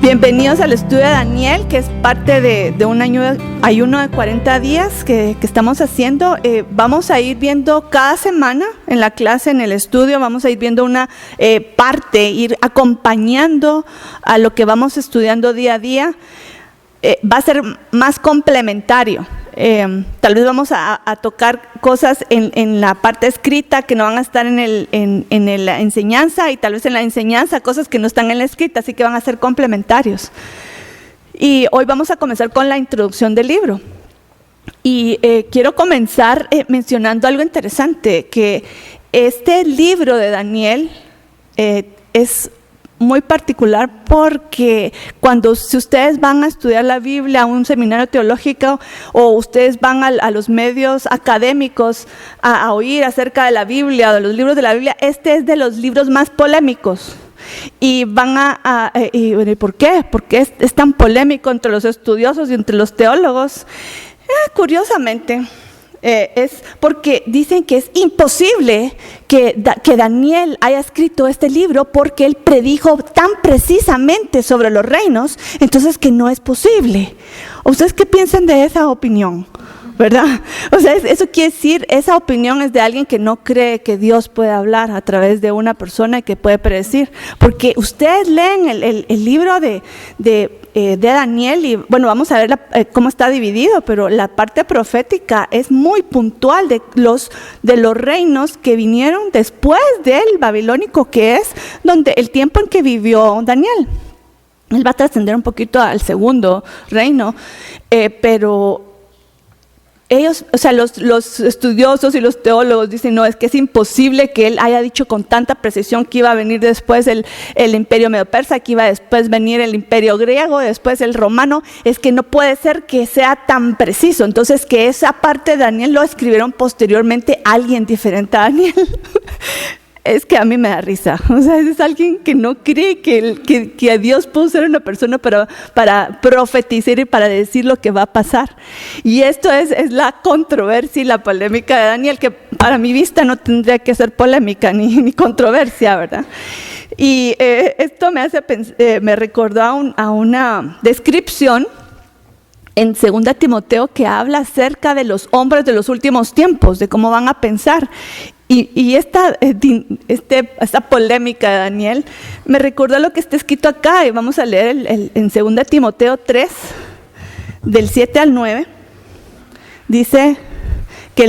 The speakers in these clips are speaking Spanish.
Bienvenidos al estudio de Daniel, que es parte de un ayuno de 40 días que estamos haciendo. Vamos a ir viendo cada semana en la clase, en el estudio, vamos a ir viendo una parte, ir acompañando a lo que vamos estudiando día a día. Va a ser más complementario. Tal vez vamos a tocar cosas en la parte escrita que no van a estar en la enseñanza, y tal vez en la enseñanza cosas que no están en la escrita, así que van a ser complementarios. Y hoy vamos a comenzar con la introducción del libro. Y quiero comenzar mencionando algo interesante, que este libro de Daniel es muy particular porque si ustedes van a estudiar la Biblia a un seminario teológico o ustedes van a los medios académicos a oír acerca de la Biblia o de los libros de la Biblia, este es de los libros más polémicos. Y ¿por qué? Porque es tan polémico entre los estudiosos y entre los teólogos. Curiosamente, es porque dicen que es imposible que Daniel haya escrito este libro porque él predijo tan precisamente sobre los reinos, entonces que no es posible. ¿Ustedes qué piensan de esa opinión? ¿Verdad? O sea, eso quiere decir, esa opinión es de alguien que no cree que Dios puede hablar a través de una persona y que puede predecir. Porque ustedes leen el libro de Daniel y, bueno, vamos a ver cómo está dividido, pero la parte profética es muy puntual de los reinos que vinieron después del babilónico, que es donde el tiempo en que vivió Daniel. Él va a trascender un poquito al segundo reino, pero ellos, o sea, los estudiosos y los teólogos dicen, no, es que es imposible que él haya dicho con tanta precisión que iba a venir después el imperio medo-persa, que iba a después venir el imperio griego, después el romano. Es que no puede ser que sea tan preciso. Entonces, que esa parte de Daniel lo escribieron posteriormente alguien diferente a Daniel. Es que a mí me da risa. O sea, es alguien que no cree que a Dios puede usar una persona para profetizar y para decir lo que va a pasar. Y esto es la controversia y la polémica de Daniel, que para mi vista no tendría que ser polémica ni controversia, ¿verdad? Y esto me recordó a una descripción en 2 Timoteo que habla acerca de los hombres de los últimos tiempos, de cómo van a pensar. Y esta polémica de Daniel me recordó lo que está escrito acá, y vamos a leer en 2 Timoteo 3, del 7 al 9. Dice que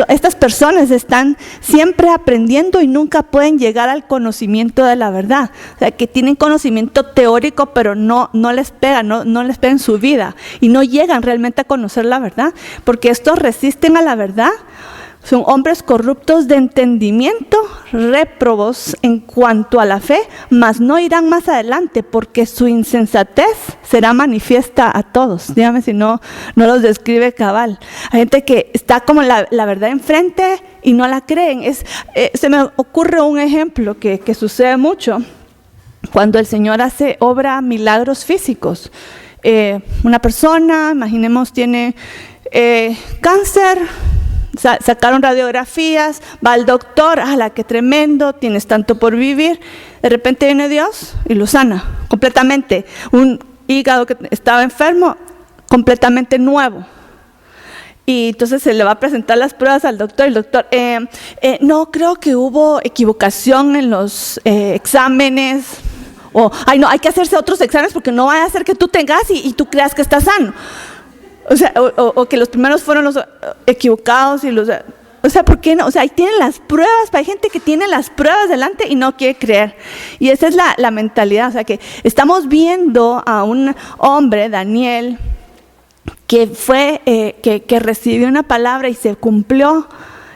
estas personas están siempre aprendiendo y nunca pueden llegar al conocimiento de la verdad. O sea, que tienen conocimiento teórico, pero no les pega, no les pega en su vida, y no llegan realmente a conocer la verdad, porque estos resisten a la verdad. Son hombres corruptos de entendimiento, réprobos en cuanto a la fe, mas no irán más adelante, porque su insensatez será manifiesta a todos. Dígame si no los describe cabal. Hay gente que está como la verdad enfrente y no la creen. Se me ocurre un ejemplo que sucede mucho cuando el Señor obra milagros físicos. Una persona, imaginemos, tiene cáncer. Sacaron radiografías, va al doctor, ¡ala, qué tremendo! Tienes tanto por vivir. De repente viene Dios y lo sana completamente. Un hígado que estaba enfermo, completamente nuevo. Y entonces se le va a presentar las pruebas al doctor. Y el doctor, no, creo que hubo equivocación en los exámenes. O, no, hay que hacerse otros exámenes porque no vaya a ser que tú tengas y tú creas que estás sano. O sea, o que los primeros fueron los equivocados y o sea, ¿por qué no? O sea, ahí tienen las pruebas, hay gente que tiene las pruebas delante y no quiere creer. Y esa es la mentalidad. O sea, que estamos viendo a un hombre, Daniel, que que recibió una palabra y se cumplió,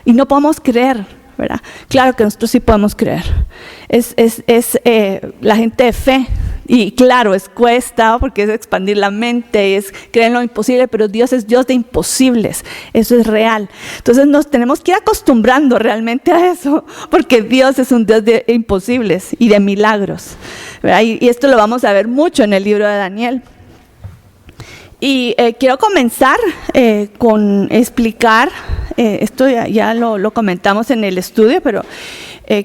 y no podemos creer, ¿verdad? Claro que nosotros sí podemos creer. Es la gente de fe. Y claro, cuesta porque es expandir la mente, es creer en lo imposible, pero Dios es Dios de imposibles, eso es real. Entonces nos tenemos que ir acostumbrando realmente a eso, porque Dios es un Dios de imposibles y de milagros, ¿verdad? Y esto lo vamos a ver mucho en el libro de Daniel. Y quiero comenzar con explicar, esto ya lo comentamos en el estudio, pero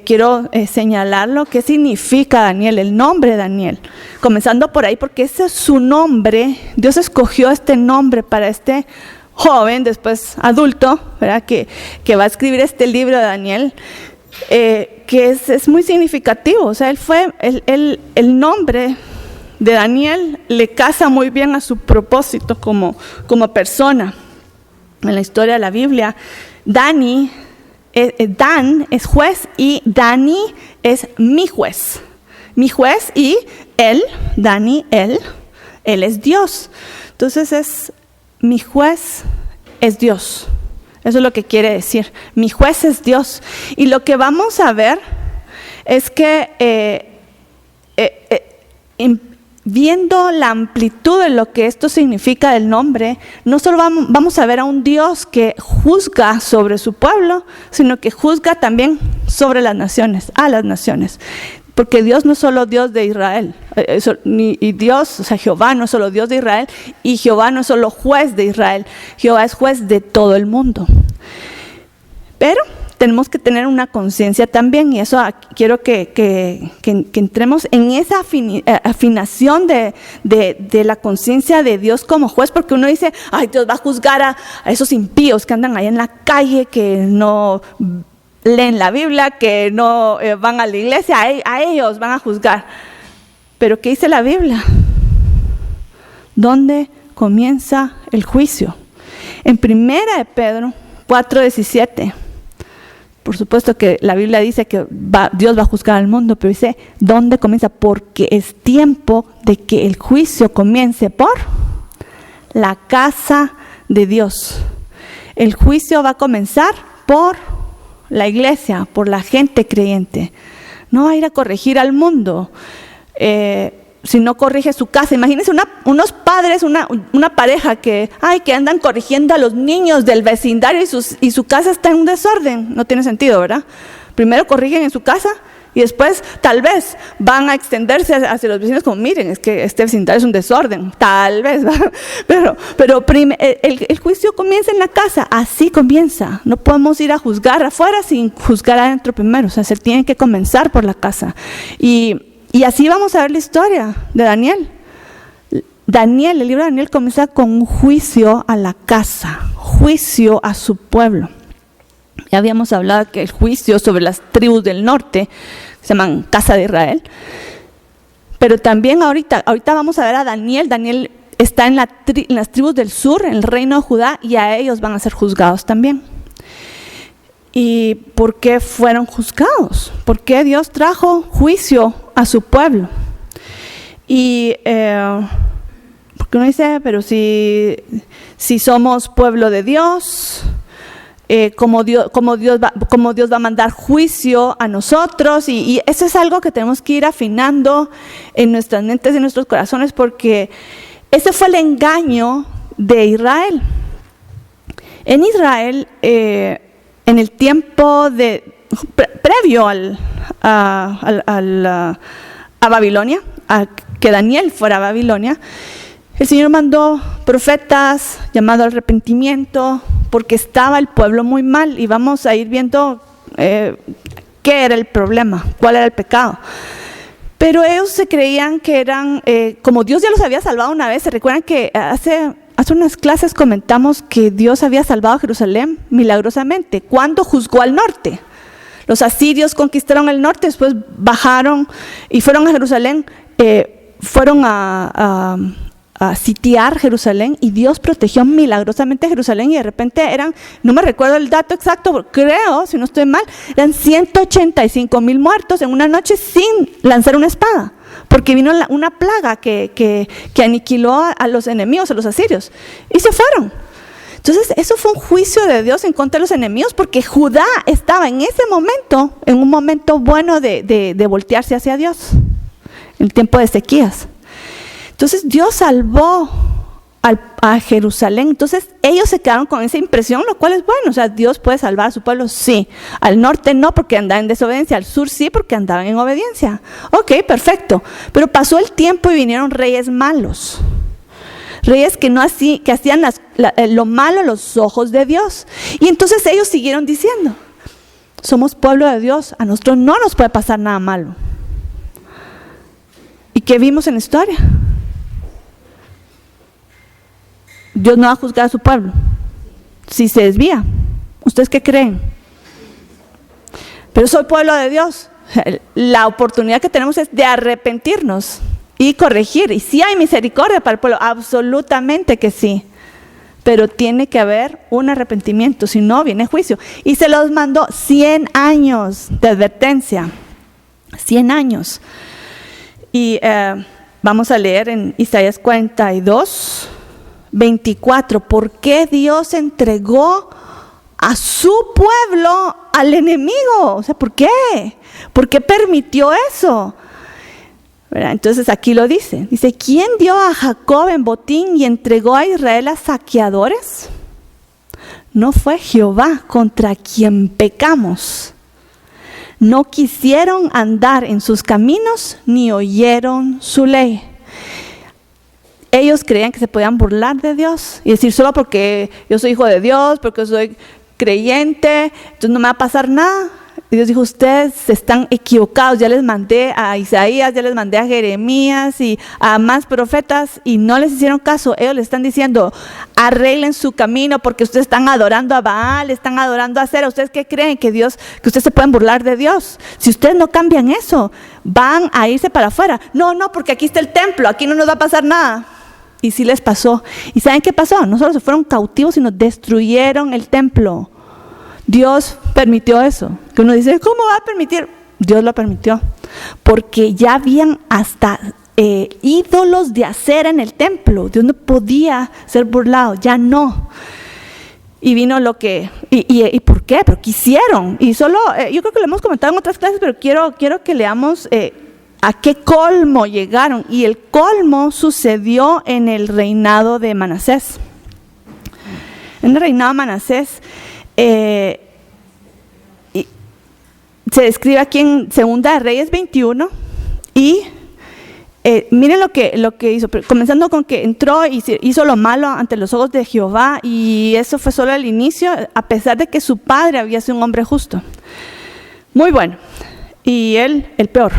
quiero señalarlo. ¿Qué significa Daniel? El nombre Daniel. Comenzando por ahí, porque ese es su nombre. Dios escogió este nombre para este joven, después adulto, ¿verdad? Que va a escribir este libro de Daniel, que es muy significativo. O sea, el nombre de Daniel le casa muy bien a su propósito como persona. En la historia de la Biblia, Dan es juez y Dani es mi juez. Mi juez y él es Dios. Entonces mi juez es Dios. Eso es lo que quiere decir. Mi juez es Dios. Y lo que vamos a ver es que viendo la amplitud de lo que esto significa del nombre, no solo vamos a ver a un Dios que juzga sobre su pueblo, sino que juzga también sobre las naciones, a las naciones. Porque Dios no es solo Dios de Israel, y Dios, o sea, Jehová no es solo Dios de Israel, y Jehová no es solo juez de Israel, Jehová es juez de todo el mundo. Pero tenemos que tener una conciencia también, y eso quiero que entremos en esa afinación de la conciencia de Dios como juez, porque uno dice, ay, Dios va a juzgar a esos impíos que andan ahí en la calle, que no leen la Biblia, que no van a la iglesia, a ellos van a juzgar. Pero ¿qué dice la Biblia? ¿Dónde comienza el juicio? En 1 de Pedro 4:17, por supuesto que la Biblia dice que Dios va a juzgar al mundo, pero dice, ¿dónde comienza? Porque es tiempo de que el juicio comience por la casa de Dios. El juicio va a comenzar por la iglesia, por la gente creyente. No va a ir a corregir al mundo si no corrige su casa. Imagínense unos padres, una pareja que andan corrigiendo a los niños del vecindario y su casa está en un desorden. No tiene sentido, ¿verdad? Primero corrigen en su casa y después tal vez van a extenderse hacia los vecinos como, miren, es que este vecindario es un desorden, tal vez, ¿verdad? Pero el juicio comienza en la casa, así comienza. No podemos ir a juzgar afuera sin juzgar adentro primero, o sea, se tiene que comenzar por la casa. Y así vamos a ver la historia de Daniel. El libro de Daniel comienza con un juicio a la casa, juicio a su pueblo. Ya habíamos hablado que el juicio sobre las tribus del norte se llaman casa de Israel. Pero también ahorita vamos a ver a Daniel. Daniel está en las tribus del sur, en el reino de Judá, y a ellos van a ser juzgados también. ¿Y por qué fueron juzgados? ¿Por qué Dios trajo juicio a su pueblo? Y porque uno dice, pero si somos pueblo de Dios, ¿cómo Dios va a mandar juicio a nosotros? Y eso es algo que tenemos que ir afinando en nuestras mentes y en nuestros corazones, porque ese fue el engaño de Israel. En Israel, en el tiempo previo a Babilonia, a que Daniel fuera a Babilonia, el Señor mandó profetas llamado al arrepentimiento porque estaba el pueblo muy mal, y vamos a ir viendo qué era el problema, cuál era el pecado. Pero ellos se creían que eran, como Dios ya los había salvado una vez. ¿Se recuerdan que hace unas clases comentamos que Dios había salvado a Jerusalén milagrosamente cuando juzgó al norte? Los asirios conquistaron el norte, después bajaron y fueron a Jerusalén, fueron a sitiar Jerusalén, y Dios protegió milagrosamente a Jerusalén, y de repente no me recuerdo el dato exacto, creo, si no estoy mal, eran 185,000 muertos en una noche sin lanzar una espada, porque vino una plaga que aniquiló a los enemigos, a los asirios, y se fueron. Entonces eso fue un juicio de Dios en contra de los enemigos, porque Judá estaba en ese momento, en un momento bueno de voltearse hacia Dios, en el tiempo de Ezequías. Entonces Dios salvó a Jerusalén. Entonces ellos se quedaron con esa impresión, lo cual es bueno. O sea, Dios puede salvar a su pueblo, sí. Al norte no, porque andaban en desobediencia. Al sur sí, porque andaban en obediencia. Ok, perfecto. Pero pasó el tiempo y vinieron reyes malos. Reyes que hacían lo malo a los ojos de Dios. Y entonces ellos siguieron diciendo, Somos pueblo de Dios, a nosotros no nos puede pasar nada malo. ¿Y qué vimos en la historia? Dios no va a juzgar a su pueblo si se desvía. ¿Ustedes qué creen? Pero soy pueblo de Dios. La oportunidad que tenemos es de arrepentirnos y corregir. Y sí hay misericordia para el pueblo, absolutamente que sí. Pero tiene que haber un arrepentimiento, si no viene juicio. Y se los mandó 100 años de advertencia. 100 años. Y vamos a leer en Isaías 42, 24. ¿Por qué Dios entregó a su pueblo al enemigo? O sea, ¿por qué? ¿Por qué permitió eso? ¿Verdad? Entonces aquí lo dice. Dice, ¿quién dio a Jacob en botín y entregó a Israel a saqueadores? No fue Jehová, contra quien pecamos. No quisieron andar en sus caminos, ni oyeron su ley. Ellos creían que se podían burlar de Dios y decir, solo porque yo soy hijo de Dios, porque yo soy creyente, entonces no me va a pasar nada. Y Dios dijo, ustedes están equivocados, ya les mandé a Isaías, ya les mandé a Jeremías y a más profetas y no les hicieron caso. Ellos les están diciendo, arreglen su camino porque ustedes están adorando a Baal, están adorando a Acera. ¿Ustedes qué creen? Que ustedes se pueden burlar de Dios. Si ustedes no cambian eso, van a irse para afuera. No, porque aquí está el templo, aquí no nos va a pasar nada. Y sí les pasó. ¿Y saben qué pasó? No solo se fueron cautivos, sino destruyeron el templo. Dios permitió eso. Que uno dice, ¿cómo va a permitir? Dios lo permitió. Porque ya habían hasta ídolos de acera en el templo. Dios no podía ser burlado, ya no. Y vino lo que, ¿y por qué? Pero quisieron. Y solo, yo creo que lo hemos comentado en otras clases, pero quiero que leamos a qué colmo llegaron. Y el colmo sucedió en el reinado de Manasés. En el reinado de Manasés, se describe aquí en 2 de Reyes 21 y miren lo que hizo, comenzando con que entró y hizo lo malo ante los ojos de Jehová, y eso fue solo el inicio, a pesar de que su padre había sido un hombre justo. Muy bueno. Y él, el peor.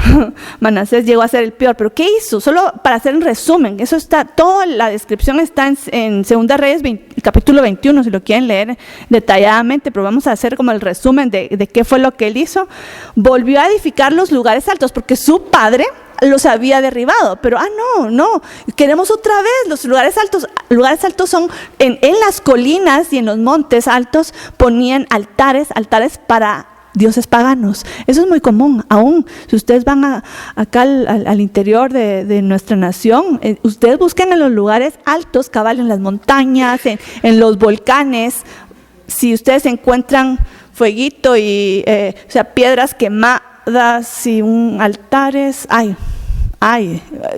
Manasés llegó a ser el peor. ¿Pero qué hizo? Solo para hacer un resumen. Eso está, toda la descripción está en 2 Reyes capítulo 21, si lo quieren leer detalladamente, pero vamos a hacer como el resumen de qué fue lo que él hizo. Volvió a edificar los lugares altos, porque su padre los había derribado. Pero, no, queremos otra vez los lugares altos. Lugares altos son, en las colinas y en los montes altos, ponían altares para dioses paganos. Eso es muy común. Aún si ustedes van acá al interior de nuestra nación, ustedes busquen en los lugares altos, cabal, en las montañas, en los volcanes. Si ustedes encuentran fueguito y piedras quemadas y altares,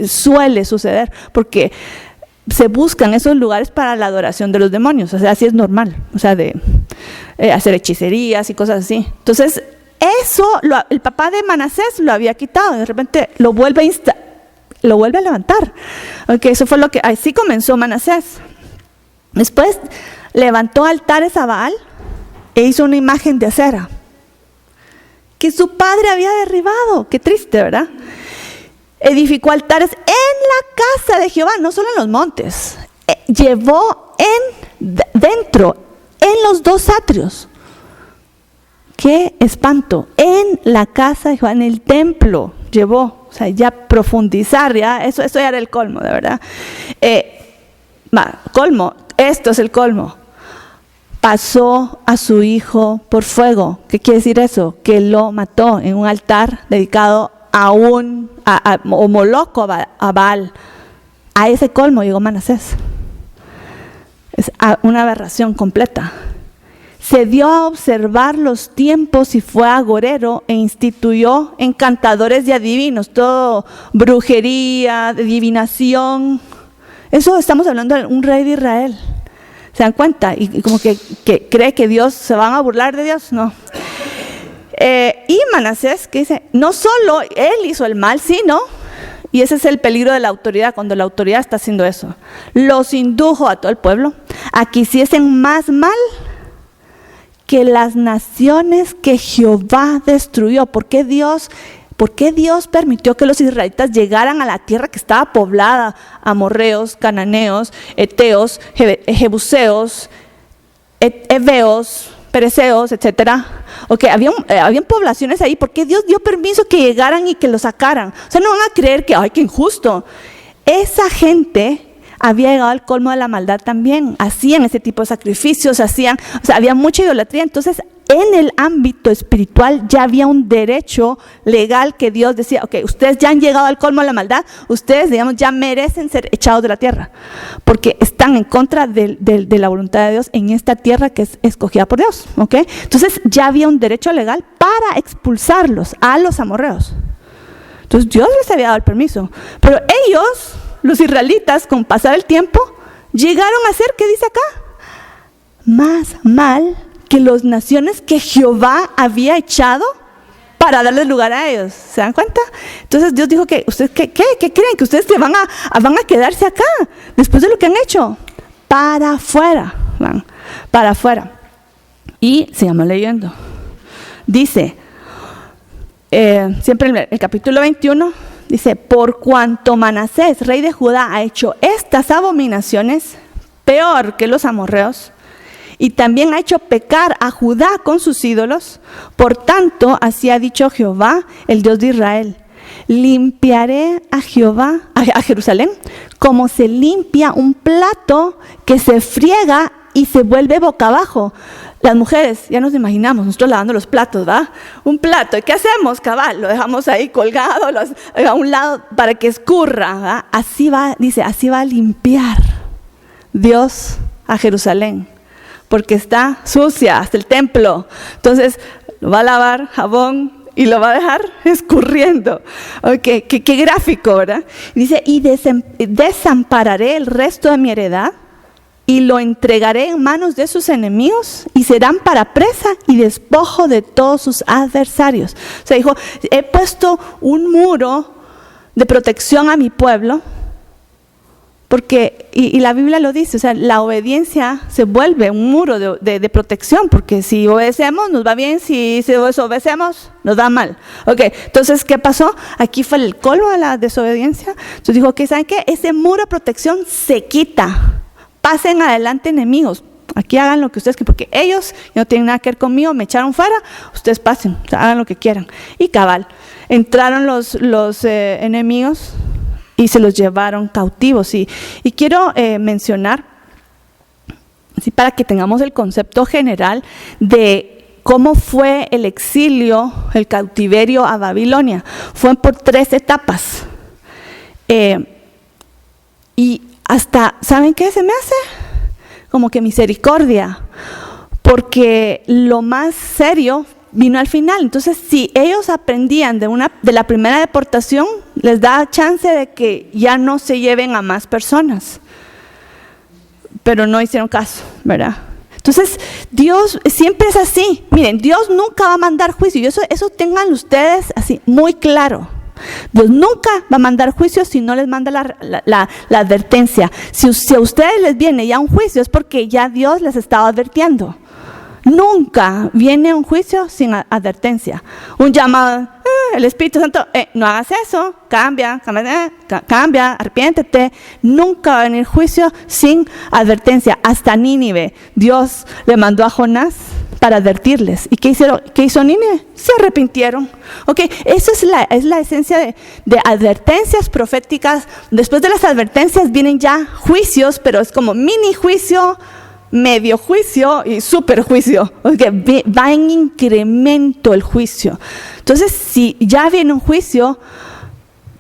suele suceder, porque se buscan esos lugares para la adoración de los demonios. O sea, así es normal. O sea, de hacer hechicerías y cosas así. Entonces, eso el papá de Manasés lo había quitado. De repente lo vuelve a levantar. Okay, eso fue así comenzó Manasés. Después levantó altares a Baal e hizo una imagen de acera que su padre había derribado. Qué triste, ¿verdad? Edificó altares en la casa de Jehová, no solo en los montes. Llevó dentro, en los 2 atrios. ¡Qué espanto! En la casa de Jehová, en el templo, llevó. O sea, ya profundizar, ya, eso ya era el colmo, de verdad. Colmo, esto es el colmo. Pasó a su hijo por fuego. ¿Qué quiere decir eso? Que lo mató en un altar dedicado a Moloch, a Baal. A ese colmo llegó Manasés. Es una aberración completa. Se dio a observar los tiempos y fue agorero e instituyó encantadores y adivinos, todo brujería, adivinación. Eso estamos hablando de un rey de Israel. ¿Se dan cuenta? Y como que cree que Dios, se van a burlar de Dios, no. Y Manasés, que dice, no solo él hizo el mal, sino, y ese es el peligro de la autoridad, cuando la autoridad está haciendo eso, los indujo a todo el pueblo a que hiciesen más mal que las naciones que Jehová destruyó. ¿Por qué Dios permitió que los israelitas llegaran a la tierra que estaba poblada? Amorreos, cananeos, eteos, jebuseos, heveos, pereceos, etcétera. Habían poblaciones ahí. ¿Por qué Dios dio permiso que llegaran y que los sacaran? O sea, no van a creer que, ¡ay, qué injusto! Esa gente había llegado al colmo de la maldad también. Hacían ese tipo de sacrificios, había mucha idolatría. Entonces, en el ámbito espiritual ya había un derecho legal que Dios decía, ustedes ya han llegado al colmo de la maldad, ustedes, ya merecen ser echados de la tierra, porque están en contra de la voluntad de Dios en esta tierra que es escogida por Dios, Entonces, ya había un derecho legal para expulsarlos a los amorreos. Entonces, Dios les había dado el permiso, pero ellos, los israelitas, con pasar el tiempo, llegaron a ser, ¿qué dice acá? Más mal que las naciones que Jehová había echado para darles lugar a ellos. ¿Se dan cuenta? Entonces Dios dijo que ustedes, ¿qué creen? Que ustedes van a quedarse acá después de lo que han hecho. Para afuera, van, para afuera. Y sigamos leyendo. Dice, siempre en el capítulo 21, dice, por cuanto Manasés, rey de Judá, ha hecho estas abominaciones, peor que los amorreos, y también ha hecho pecar a Judá con sus ídolos, por tanto, así ha dicho Jehová, el Dios de Israel, limpiaré a Jerusalén, como se limpia un plato que se friega y se vuelve boca abajo. Las mujeres, ya nos imaginamos, nosotros lavando los platos, ¿va? Un plato, ¿y qué hacemos, cabal? Lo dejamos ahí colgado, a un lado para que escurra, ¿va? Así va, dice, así va a limpiar Dios a Jerusalén, porque está sucia hasta el templo. Entonces, lo va a lavar, jabón, y lo va a dejar escurriendo. Qué gráfico, ¿verdad? Dice, y desampararé el resto de mi heredad, y lo entregaré en manos de sus enemigos, y serán para presa y despojo de todos sus adversarios. O sea, dijo, he puesto un muro de protección a mi pueblo, porque, y la Biblia lo dice, o sea, la obediencia se vuelve un muro de protección, porque si obedecemos nos va bien, si desobedecemos nos va mal. Entonces, ¿qué pasó? Aquí fue el colmo de la desobediencia. Entonces dijo, ¿saben qué? Ese muro de protección se quita. Pasen adelante, enemigos. Aquí hagan lo que ustedes quieran, porque ellos no tienen nada que ver conmigo, me echaron fuera, ustedes pasen, o sea, hagan lo que quieran. Y cabal, entraron los enemigos y se los llevaron cautivos. Y quiero mencionar, así para que tengamos el concepto general de cómo fue el exilio, el cautiverio a Babilonia. Fue por 3 etapas. Y hasta, ¿saben qué se me hace? Como que misericordia, porque lo más serio vino al final. Entonces, si ellos aprendían de la primera deportación, les da chance de que ya no se lleven a más personas, pero no hicieron caso, ¿verdad? Entonces, Dios siempre es así. Miren, Dios nunca va a mandar juicio, y eso tengan ustedes así muy claro. Dios nunca va a mandar juicio si no les manda la advertencia. Si a ustedes les viene ya un juicio, es porque ya Dios les estaba advirtiendo. Nunca viene un juicio sin advertencia. Un llamado, el Espíritu Santo, no hagas eso, cambia, arrepiéntete. Nunca va a venir juicio sin advertencia. Hasta Nínive, Dios le mandó a Jonás para advertirles. ¿Y qué hizo Nínive? Se arrepintieron. Eso es la esencia de advertencias proféticas. Después de las advertencias vienen ya juicios, pero es como mini juicio, medio juicio y super juicio. Va en incremento el juicio. Entonces, si ya viene un juicio,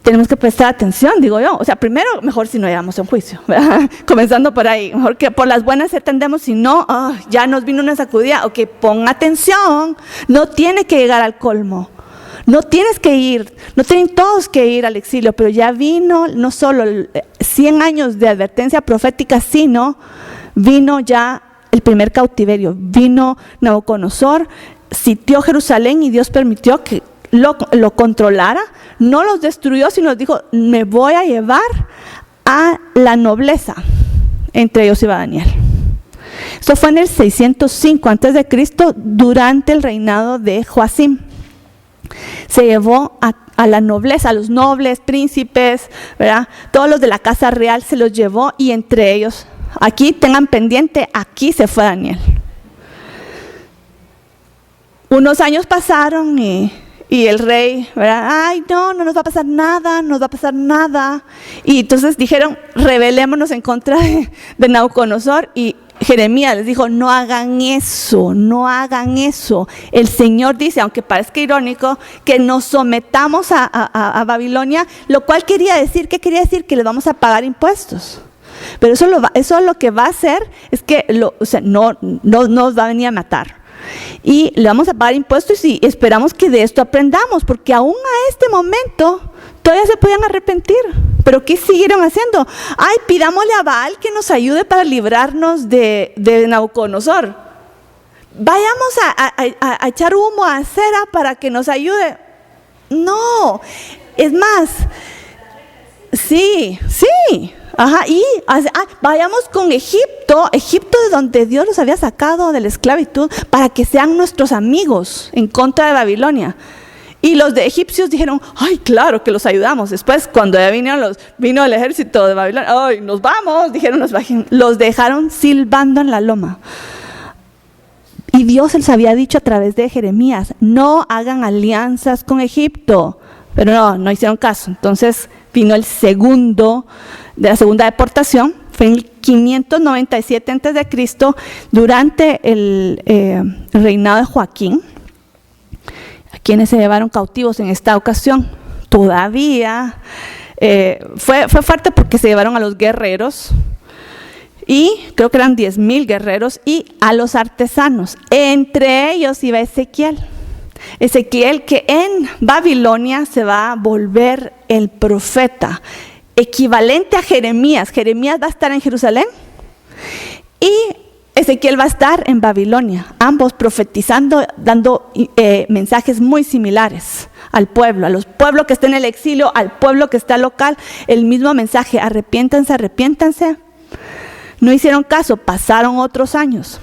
tenemos que prestar atención, digo yo. O sea, primero, mejor si no llegamos a un juicio, ¿verdad? Comenzando por ahí. Mejor que por las buenas atendemos, si no, ya nos vino una sacudida. Pon atención. No tiene que llegar al colmo. No tienes que ir, no tienen todos que ir al exilio, pero ya vino no solo 100 años de advertencia profética, sino vino ya el primer cautiverio. Vino Nabucodonosor, sitió Jerusalén y Dios permitió que lo controlara. No los destruyó, sino dijo, me voy a llevar a la nobleza. Entre ellos iba Daniel. Esto fue en el 605 a.C., durante el reinado de Joacim. Se llevó a la nobleza, a los nobles, príncipes, ¿verdad? Todos los de la casa real se los llevó, y entre ellos, aquí tengan pendiente, aquí se fue Daniel. Unos años pasaron y el rey, ¿verdad? Ay, no nos va a pasar nada, no nos va a pasar nada. Y entonces dijeron, rebelémonos en contra de Nabucodonosor, y Jeremías les dijo, no hagan eso, no hagan eso. El Señor dice, aunque parezca irónico, que nos sometamos a Babilonia, lo cual quería decir, ¿qué quería decir? Que les vamos a pagar impuestos. Pero eso lo que va a hacer es que no nos va a venir a matar. Y le vamos a pagar impuestos, y esperamos que de esto aprendamos, porque aún a este momento todavía se podían arrepentir. Pero ¿qué siguieron haciendo? Ay, pidámosle a Baal que nos ayude para librarnos de Nabucodonosor. Vayamos a echar humo, a cera para que nos ayude. No, es más, sí. Ajá, y vayamos con Egipto de donde Dios los había sacado de la esclavitud, para que sean nuestros amigos en contra de Babilonia. Y los de egipcios dijeron, ay, claro que los ayudamos. Después, cuando ya vino el ejército de Babilonia, ay, nos vamos, dijeron los dejaron silbando en la loma. Y Dios les había dicho a través de Jeremías, no hagan alianzas con Egipto. Pero no hicieron caso. Entonces vino la segunda deportación, fue en el 597 a.C., durante el reinado de Joaquín, a quienes se llevaron cautivos en esta ocasión. Todavía fue fuerte, porque se llevaron a los guerreros, y creo que eran 10,000 guerreros, y a los artesanos. Entre ellos iba Ezequiel, que en Babilonia se va a volver el profeta, equivalente a Jeremías. Jeremías va a estar en Jerusalén y Ezequiel va a estar en Babilonia, ambos profetizando, dando mensajes muy similares al pueblo, a los pueblos que están en el exilio, al pueblo que está local, el mismo mensaje: arrepiéntanse. No hicieron caso, pasaron otros años.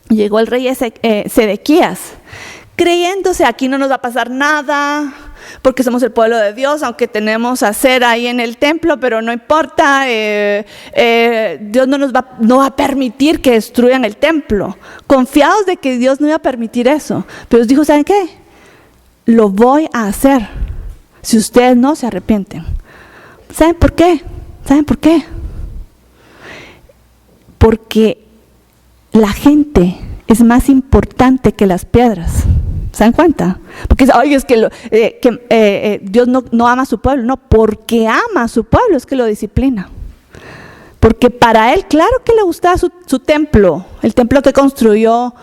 Llegó el rey Sedequías, creyéndose, aquí no nos va a pasar nada, porque somos el pueblo de Dios, aunque tenemos acera ahí en el templo, pero no importa, Dios no va a permitir que destruyan el templo. Confiados de que Dios no iba a permitir eso. Pero Dios dijo, ¿saben qué? Lo voy a hacer si ustedes no se arrepienten. ¿Saben por qué? Porque la gente es más importante que las piedras. ¿Se dan cuenta? Porque es que Dios no ama a su pueblo. No, porque ama a su pueblo es que lo disciplina. Porque para él, claro que le gustaba su templo, el templo que construyó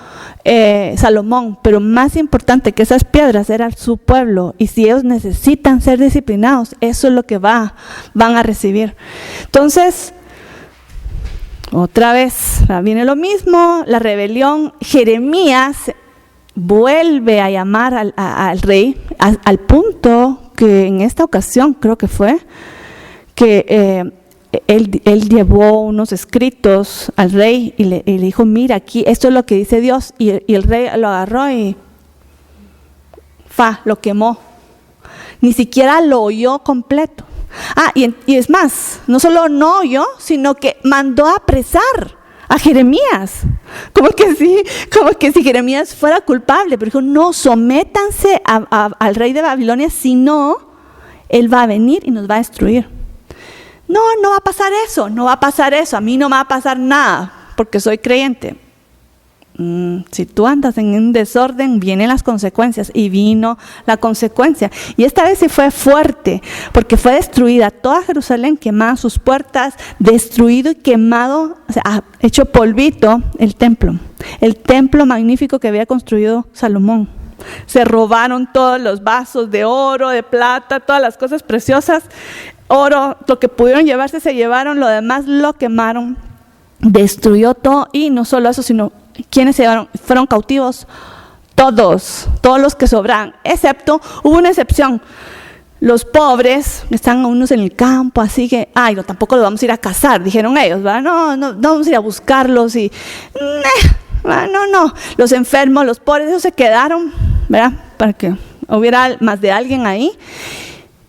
Salomón, pero más importante que esas piedras era su pueblo. Y si ellos necesitan ser disciplinados, eso es lo que van a recibir. Entonces, otra vez viene lo mismo, la rebelión. Jeremías vuelve a llamar al rey, al punto que en esta ocasión creo que fue que él llevó unos escritos al rey y le dijo, mira, aquí esto es lo que dice Dios, y el rey lo agarró y lo quemó. Ni siquiera lo oyó completo. Y es más, no solo no oyó, sino que mandó a apresar a Jeremías, como que si Jeremías fuera culpable, pero dijo, no, sométanse al rey de Babilonia, si no, él va a venir y nos va a destruir. No va a pasar eso, a mí no me va a pasar nada, porque soy creyente. Si tú andas en un desorden, vienen las consecuencias, y vino la consecuencia. Y esta vez sí fue fuerte, porque fue destruida toda Jerusalén, quemadas sus puertas, destruido y quemado, hecho polvito el templo magnífico que había construido Salomón. Se robaron todos los vasos de oro, de plata, todas las cosas preciosas, oro, lo que pudieron llevarse se llevaron, lo demás lo quemaron, destruyó todo. Y no solo eso, sino ¿quiénes se llevaron? Fueron cautivos todos los que sobran, excepto, hubo una excepción, los pobres, están unos en el campo, así que, no, tampoco los vamos a ir a cazar, dijeron ellos, ¿verdad? No vamos a ir a buscarlos y, no, los enfermos, los pobres, ellos se quedaron, ¿verdad? Para que hubiera más de alguien ahí.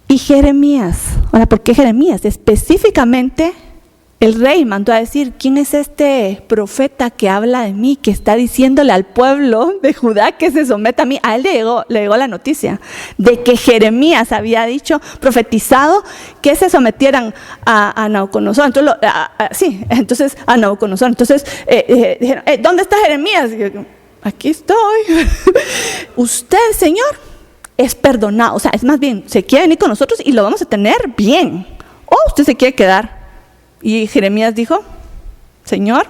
Y Jeremías, ahora, ¿por qué Jeremías? Específicamente, el rey mandó a decir, ¿quién es este profeta que habla de mí, que está diciéndole al pueblo de Judá que se someta a mí? A él le llegó la noticia de que Jeremías había dicho, profetizado, que se sometieran a Nabucodonosor. Entonces, a Nabucodonosor. Entonces, dijeron, ¿dónde está Jeremías? Y yo, aquí estoy. Usted, Señor, es perdonado. O sea, es más bien, se quiere venir con nosotros y lo vamos a tener bien. O usted se quiere quedar. Y Jeremías dijo, Señor,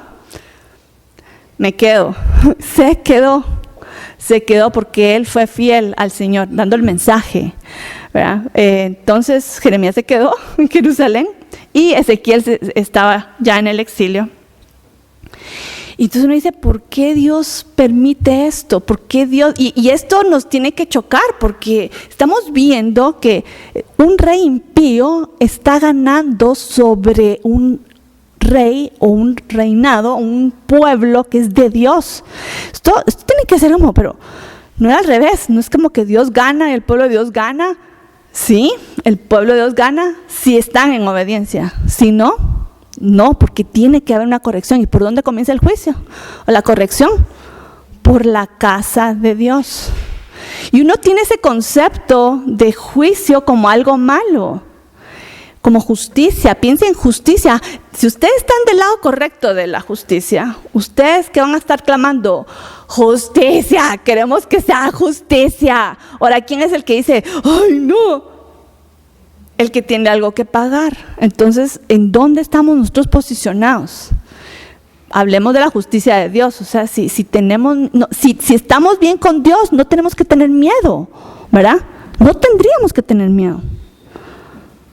me quedo. Se quedó porque él fue fiel al Señor, dando el mensaje, ¿verdad? Entonces Jeremías se quedó en Jerusalén y Ezequiel estaba ya en el exilio. Y entonces uno dice, ¿por qué Dios permite esto? ¿Por qué Dios? Y esto nos tiene que chocar porque estamos viendo que un rey impío está ganando sobre un rey o un reinado, un pueblo que es de Dios. Esto tiene que ser como, pero no es al revés, no es como que Dios gana y el pueblo de Dios gana. Sí, el pueblo de Dios gana si están en obediencia, si no, no, porque tiene que haber una corrección. ¿Y por dónde comienza el juicio? O la corrección, por la casa de Dios. Y uno tiene ese concepto de juicio como algo malo, como justicia. Piensa en justicia. Si ustedes están del lado correcto de la justicia, ustedes que van a estar clamando, justicia, queremos que sea justicia. Ahora, ¿quién es el que dice, ay no? El que tiene algo que pagar. Entonces, ¿en dónde estamos nosotros posicionados? Hablemos de la justicia de Dios. O sea, si estamos bien con Dios, no tenemos que tener miedo, ¿verdad? No tendríamos que tener miedo.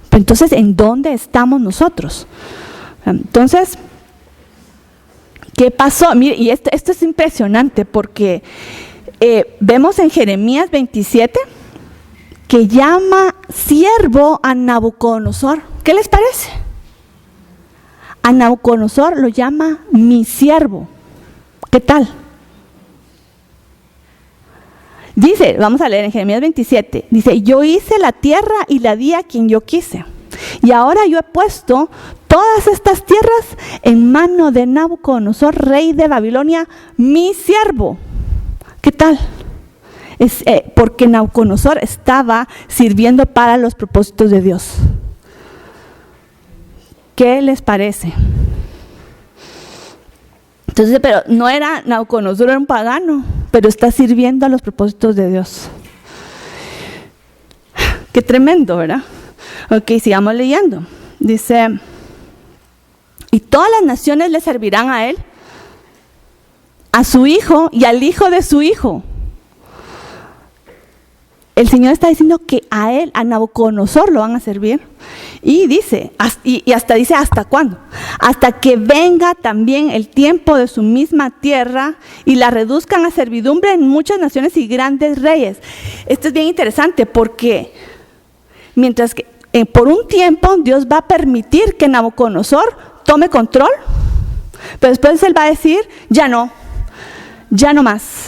Entonces, ¿en dónde estamos nosotros? Entonces, ¿qué pasó? Mire, y esto es impresionante porque vemos en Jeremías 27 que llama siervo a Nabucodonosor. ¿Qué les parece? A Nabucodonosor lo llama mi siervo. ¿Qué tal? Dice, vamos a leer en Jeremías 27, dice, yo hice la tierra y la di a quien yo quise. Y ahora yo he puesto todas estas tierras en mano de Nabucodonosor, rey de Babilonia, mi siervo. ¿Qué tal? Porque Nabucodonosor estaba sirviendo para los propósitos de Dios. ¿Qué les parece? Entonces, pero no era Nabucodonosor, era un pagano, pero está sirviendo a los propósitos de Dios. Qué tremendo, ¿verdad? Ok, sigamos leyendo. Dice, y todas las naciones le servirán a él, a su hijo y al hijo de su hijo. El Señor está diciendo que a él, a Nabucodonosor, lo van a servir. Y dice, y hasta dice, ¿hasta cuándo? Hasta que venga también el tiempo de su misma tierra y la reduzcan a servidumbre en muchas naciones y grandes reyes. Esto es bien interesante porque mientras que por un tiempo Dios va a permitir que Nabucodonosor tome control, pero después Él va a decir, ya no más.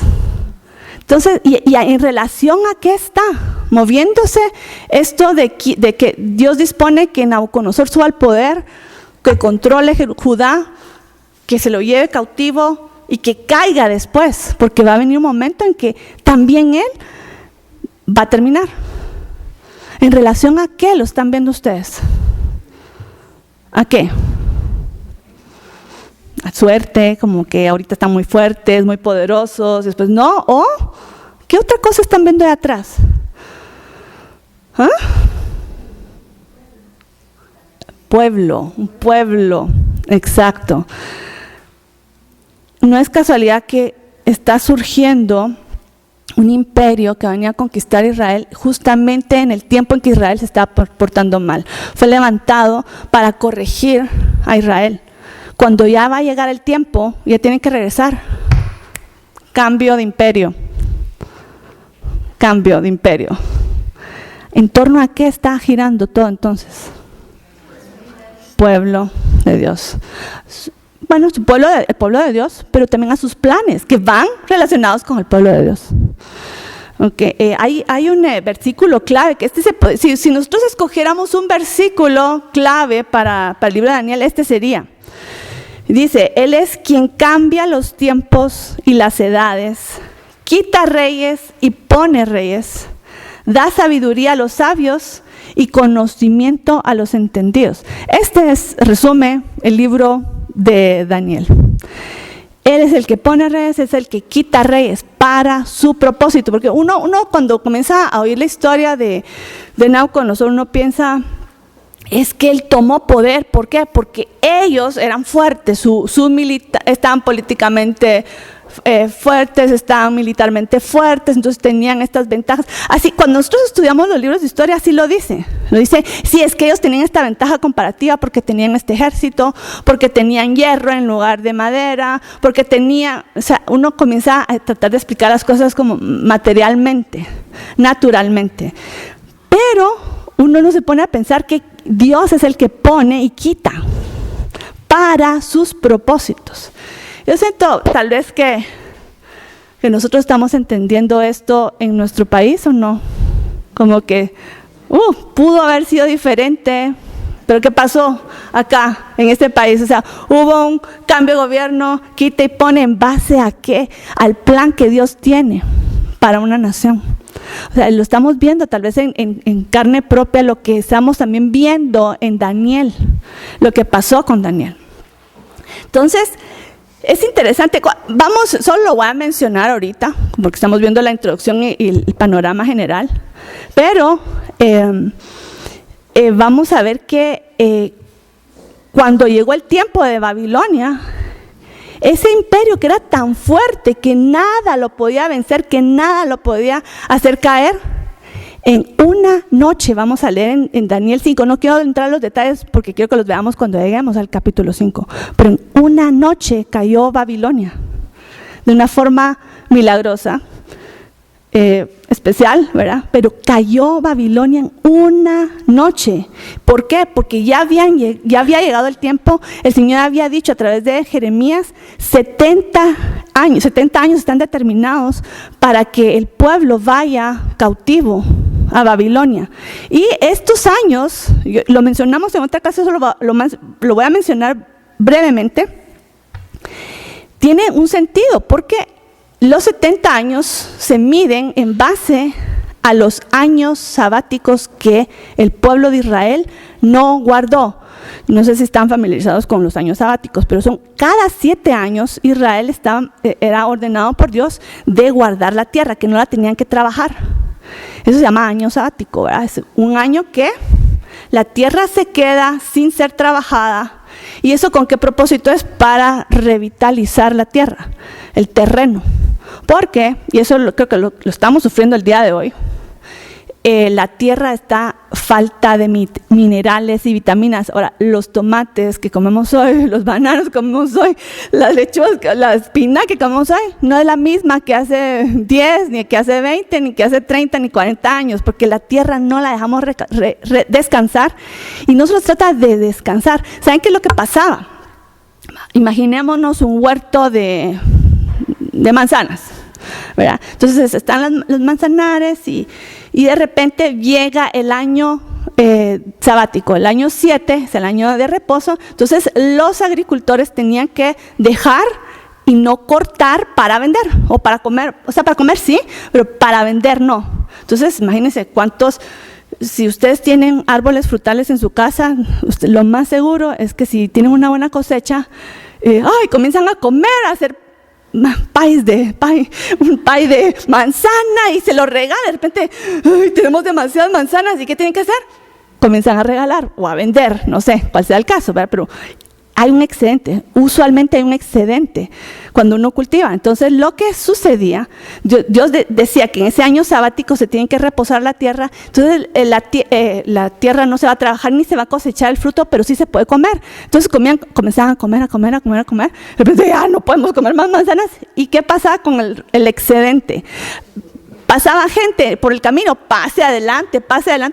Entonces, y en relación a qué está moviéndose esto de que Dios dispone que Nabucodonosor suba al poder, que controle Judá, que se lo lleve cautivo y que caiga después, porque va a venir un momento en que también él va a terminar. ¿En relación a qué lo están viendo ustedes? ¿A qué? A suerte, como que ahorita están muy fuertes, muy poderosos, después no, o ¿qué otra cosa están viendo de atrás? ¿Ah? Un pueblo, exacto. No es casualidad que está surgiendo un imperio que venía a conquistar Israel justamente en el tiempo en que Israel se estaba portando mal. Fue levantado para corregir a Israel. Cuando ya va a llegar el tiempo, ya tienen que regresar. Cambio de imperio. ¿En torno a qué está girando todo entonces? Pueblo de Dios. Bueno, el pueblo de Dios, pero también a sus planes que van relacionados con el pueblo de Dios. Okay. Hay un versículo clave, que si nosotros escogiéramos un versículo clave para el libro de Daniel, este sería. Dice, Él es quien cambia los tiempos y las edades, quita reyes y pone reyes, da sabiduría a los sabios y conocimiento a los entendidos. Resume el libro de Daniel. Él es el que pone reyes, es el que quita reyes para su propósito. Porque uno cuando comienza a oír la historia de Nabucodonosor, uno piensa, es que él tomó poder. ¿Por qué? Porque ellos eran fuertes, estaban políticamente fuertes, estaban militarmente fuertes, entonces tenían estas ventajas. Así, cuando nosotros estudiamos los libros de historia, así lo dice. Sí, es que ellos tenían esta ventaja comparativa porque tenían este ejército, porque tenían hierro en lugar de madera, porque uno comienza a tratar de explicar las cosas como materialmente, naturalmente. Pero uno no se pone a pensar que Dios es el que pone y quita para sus propósitos. Yo siento tal vez que nosotros estamos entendiendo esto en nuestro país, ¿o no? Como que pudo haber sido diferente, pero ¿qué pasó acá en este país? O sea, hubo un cambio de gobierno, quita y pone, ¿en base a qué? Al plan que Dios tiene para una nación. O sea, lo estamos viendo tal vez en carne propia, lo que estamos también viendo en Daniel, lo que pasó con Daniel. Entonces, es interesante, solo lo voy a mencionar ahorita, porque estamos viendo la introducción y el panorama general, pero vamos a ver que cuando llegó el tiempo de Babilonia, ese imperio que era tan fuerte que nada lo podía vencer, que nada lo podía hacer caer, en una noche, vamos a leer en Daniel 5, no quiero entrar en los detalles porque quiero que los veamos cuando lleguemos al capítulo 5, pero en una noche cayó Babilonia, de una forma milagrosa, especial, ¿verdad? Pero cayó Babilonia en una noche. ¿Por qué? Porque ya había llegado el tiempo, el Señor había dicho a través de Jeremías, 70 años están determinados para que el pueblo vaya cautivo a Babilonia. Y estos años, lo mencionamos en otra clase, solo lo voy a mencionar brevemente, tiene un sentido, porque los 70 años se miden en base a los años sabáticos que el pueblo de Israel no guardó. No sé si están familiarizados con los años sabáticos, pero son cada 7 años Israel era ordenado por Dios de guardar la tierra, que no la tenían que trabajar. Eso se llama año sabático, ¿verdad? Es un año que la tierra se queda sin ser trabajada. ¿Y eso con qué propósito es? Para revitalizar la tierra, el terreno. Porque, y eso creo que lo estamos sufriendo el día de hoy, la tierra está falta de minerales y vitaminas. Ahora, los tomates que comemos hoy, los bananos que comemos hoy, las lechugas, la espinaca que comemos hoy, no es la misma que hace 10, ni que hace 20, ni que hace 30, ni 40 años, porque la tierra no la dejamos descansar, y no solo se trata de descansar. ¿Saben qué es lo que pasaba? Imaginémonos un huerto de manzanas, ¿verdad? Entonces están los manzanares y de repente llega el año sabático, el año 7 es el año de reposo. Entonces los agricultores tenían que dejar y no cortar para vender o para comer. O sea, para comer sí, pero para vender no. Entonces imagínense si ustedes tienen árboles frutales en su casa, lo más seguro es que si tienen una buena cosecha, comienzan a comer, a hacer un pay de manzana y se lo regalan. De repente, tenemos demasiadas manzanas, ¿y qué tienen que hacer? Comienzan a regalar o a vender, no sé cuál sea el caso, ¿verdad? Pero hay un excedente, usualmente hay un excedente cuando uno cultiva. Entonces lo que sucedía, Dios decía que en ese año sabático se tiene que reposar la tierra. Entonces la tierra no se va a trabajar ni se va a cosechar el fruto, pero sí se puede comer. Entonces comenzaban a comer. De repente no podemos comer más manzanas. ¿Y qué pasaba con el excedente? pasaba gente por el camino, pase adelante,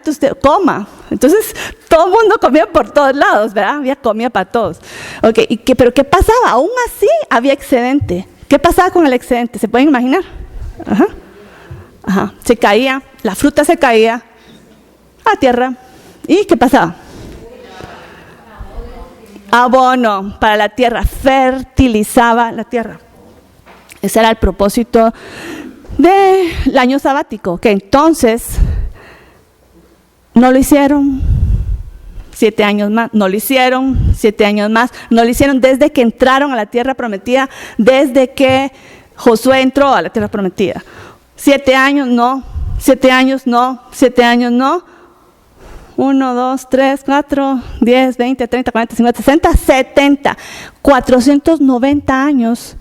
usted coma. Entonces, todo el mundo comía por todos lados, ¿verdad? Había comida para todos. Okay, pero ¿qué pasaba? Aún así había excedente. ¿Qué pasaba con el excedente? ¿Se pueden imaginar? Se caía, la fruta se caía a la tierra. ¿Y qué pasaba? Abono para la tierra, fertilizaba la tierra. Ese era el propósito del año sabático, que entonces no lo hicieron 7 años más, no lo hicieron 7 años más, no lo hicieron desde que entraron a la tierra prometida, desde que Josué entró a la tierra prometida. 7 años no, 7 años no, 7 años no. 1, 2, 3, 4, 10, 20, 30, 40, 50, 60, 70. 490 años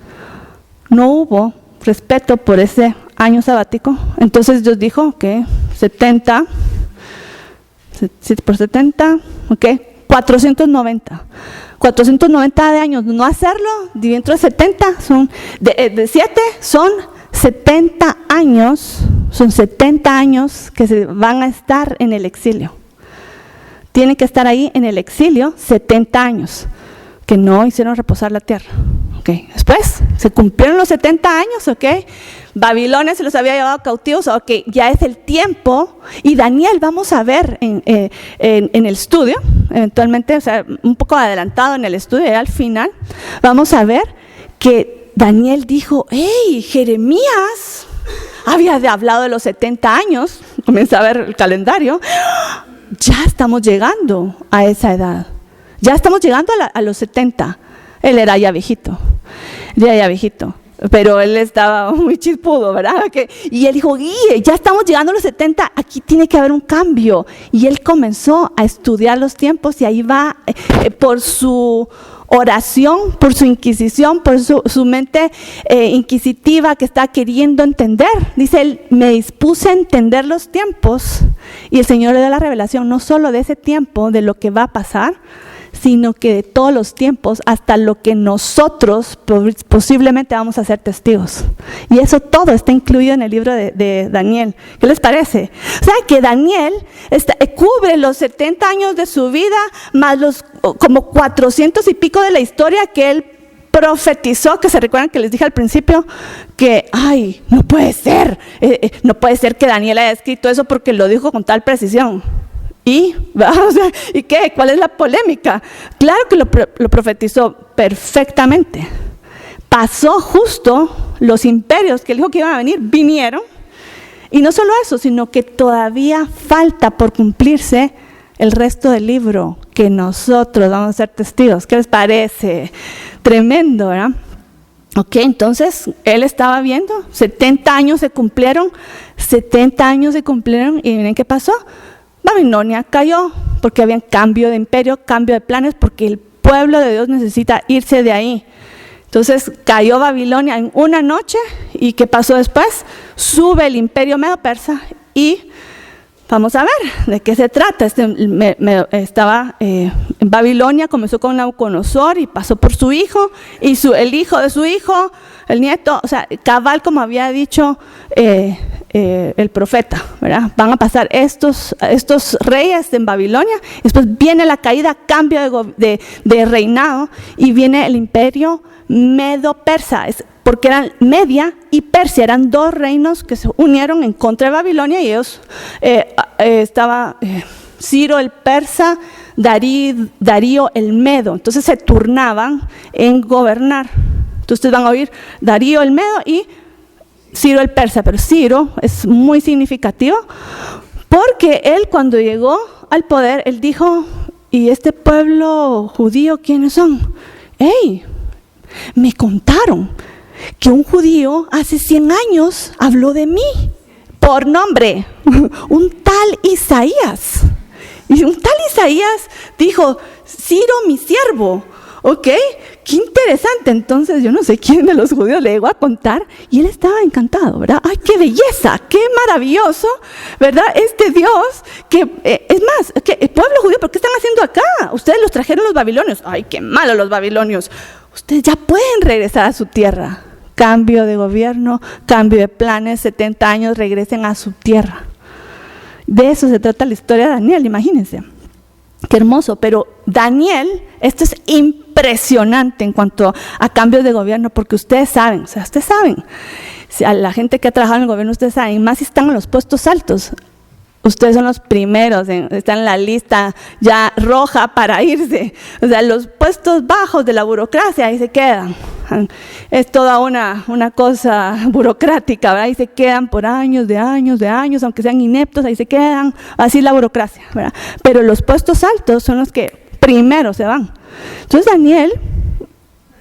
no hubo respeto por ese año sabático. Entonces Dios dijo que 70, 7 por 70, ok, 490. 490 de años no hacerlo, dentro de 70, son de 7 son 70 años, son 70 años que se van a estar en el exilio. Tienen que estar ahí en el exilio 70 años, que no hicieron reposar la tierra. Okay. Después se cumplieron los 70 años, ¿ok? Babilonia se los había llevado cautivos, ok, ya es el tiempo. Y Daniel, vamos a ver en el estudio, eventualmente, o sea, un poco adelantado en el estudio, ya al final, vamos a ver que Daniel dijo, hey, Jeremías había hablado de los 70 años, comienza a ver el calendario, ya estamos llegando a esa edad, ya estamos llegando a los 70. Él era ya viejito, pero él estaba muy chispudo, ¿verdad? Y él dijo, ya estamos llegando a los 70, aquí tiene que haber un cambio. Y él comenzó a estudiar los tiempos y ahí va por su oración, por su inquisición, por su mente inquisitiva que está queriendo entender. Dice él, me dispuse a entender los tiempos y el Señor le da la revelación no solo de ese tiempo, de lo que va a pasar, sino que de todos los tiempos hasta lo que nosotros posiblemente vamos a ser testigos. Y eso todo está incluido en el libro de Daniel. ¿Qué les parece? O sea, que Daniel cubre los 70 años de su vida, más los como 400 y pico de la historia que él profetizó, que se recuerdan que les dije al principio, que, ay, no puede ser que Daniel haya escrito eso porque lo dijo con tal precisión. ¿Y? O sea, ¿y qué? ¿Cuál es la polémica? Claro que lo profetizó perfectamente. Pasó justo, los imperios que él dijo que iban a venir, vinieron. Y no solo eso, sino que todavía falta por cumplirse el resto del libro, que nosotros vamos a ser testigos. ¿Qué les parece? Tremendo, ¿verdad? Ok, entonces él estaba viendo, 70 años se cumplieron, y miren qué pasó. Babilonia cayó porque había cambio de imperio, cambio de planes, porque el pueblo de Dios necesita irse de ahí. Entonces cayó Babilonia en una noche, y ¿qué pasó después? Sube el imperio medo-persa y vamos a ver de qué se trata. Estaba en Babilonia, comenzó con Nabucodonosor y pasó por su hijo y el hijo de su hijo, el nieto, o sea, cabal como había dicho el profeta, ¿verdad? Van a pasar estos reyes en Babilonia, después viene la caída, cambio de reinado, y viene el imperio medo-persa, porque eran Media y Persia, eran dos reinos que se unieron en contra de Babilonia, y ellos estaba Ciro el persa, Darío el medo, entonces se turnaban en gobernar. Entonces ustedes van a oír Darío el medo y Ciro el persa, pero Ciro es muy significativo porque él, cuando llegó al poder, él dijo, ¿y este pueblo judío quiénes son? ¡Ey! Me contaron que un judío hace 100 años habló de mí por nombre, un tal Isaías. Y un tal Isaías dijo, Ciro mi siervo. ¿Ok? Qué interesante. Entonces yo no sé quién de los judíos le llegó a contar y él estaba encantado, ¿verdad? ¡Ay, qué belleza! ¡Qué maravilloso! ¿Verdad? Este Dios que, es más, que el pueblo judío, ¿por qué están haciendo acá? Ustedes los trajeron los babilonios. ¡Ay, qué malo los babilonios! Ustedes ya pueden regresar a su tierra. Cambio de gobierno, cambio de planes, 70 años, regresen a su tierra. De eso se trata la historia de Daniel, imagínense. Qué hermoso, pero Daniel, esto es impresionante en cuanto a cambios de gobierno, porque ustedes saben, a la gente que ha trabajado en el gobierno, ustedes saben, más si están en los puestos altos, ustedes son los primeros, están en la lista ya roja para irse. O sea, los puestos bajos de la burocracia, ahí se quedan. Es toda una cosa burocrática, ¿verdad? Ahí se quedan por años, aunque sean ineptos, ahí se quedan. Así es la burocracia, ¿verdad? Pero los puestos altos son los que primero se van. Entonces Daniel,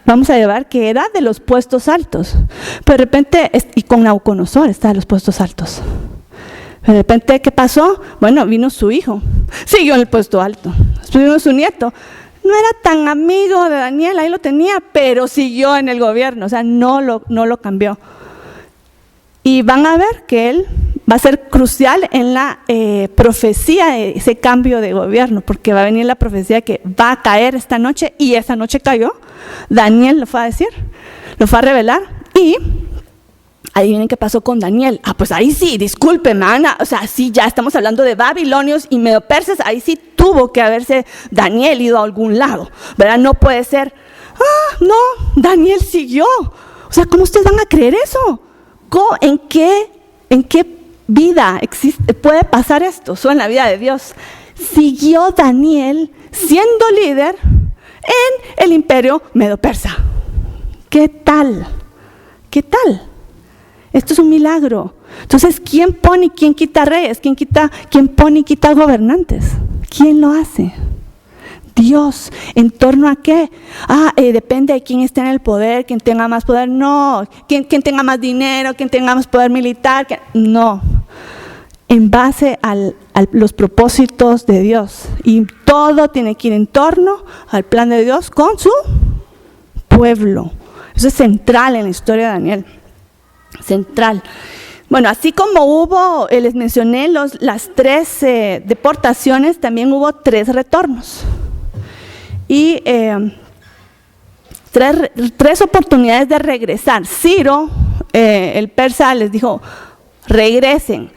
vamos a llevar que era de los puestos altos. Pero de repente, y con Nabucodonosor está de los puestos altos. De repente, ¿qué pasó? Bueno, vino su hijo, siguió en el puesto alto. Después vino su nieto. No era tan amigo de Daniel, ahí lo tenía, pero siguió en el gobierno, o sea, no lo cambió. Y van a ver que él va a ser crucial en la profecía de ese cambio de gobierno, porque va a venir la profecía que va a caer esta noche, y esa noche cayó. Daniel lo fue a decir, lo fue a revelar, y ahí vienen qué pasó con Daniel. Pues ahí sí, discúlpeme, Ana, o sea, sí, ya estamos hablando de babilonios y medopersas, ahí sí tuvo que haberse Daniel ido a algún lado, ¿verdad? No puede ser, no, Daniel siguió. O sea, ¿cómo ustedes van a creer eso? ¿En qué vida puede pasar esto? Solo en la vida de Dios. Siguió Daniel siendo líder en el imperio medo-persa. ¿Qué tal? ¿Qué tal? Esto es un milagro. Entonces, ¿quién pone y quién quita reyes? ¿Quién pone y quita gobernantes? ¿Quién lo hace? Dios. ¿En torno a qué? Depende de quién esté en el poder, quién tenga más poder. No. ¿Quién tenga más dinero, quién tenga más poder militar. No. En base a los propósitos de Dios. Y todo tiene que ir en torno al plan de Dios con su pueblo. Eso es central en la historia de Daniel. Central. Bueno, así como les mencioné las 3 deportaciones, también hubo 3 retornos. Y 3 oportunidades de regresar. Ciro, el persa, les dijo, regresen.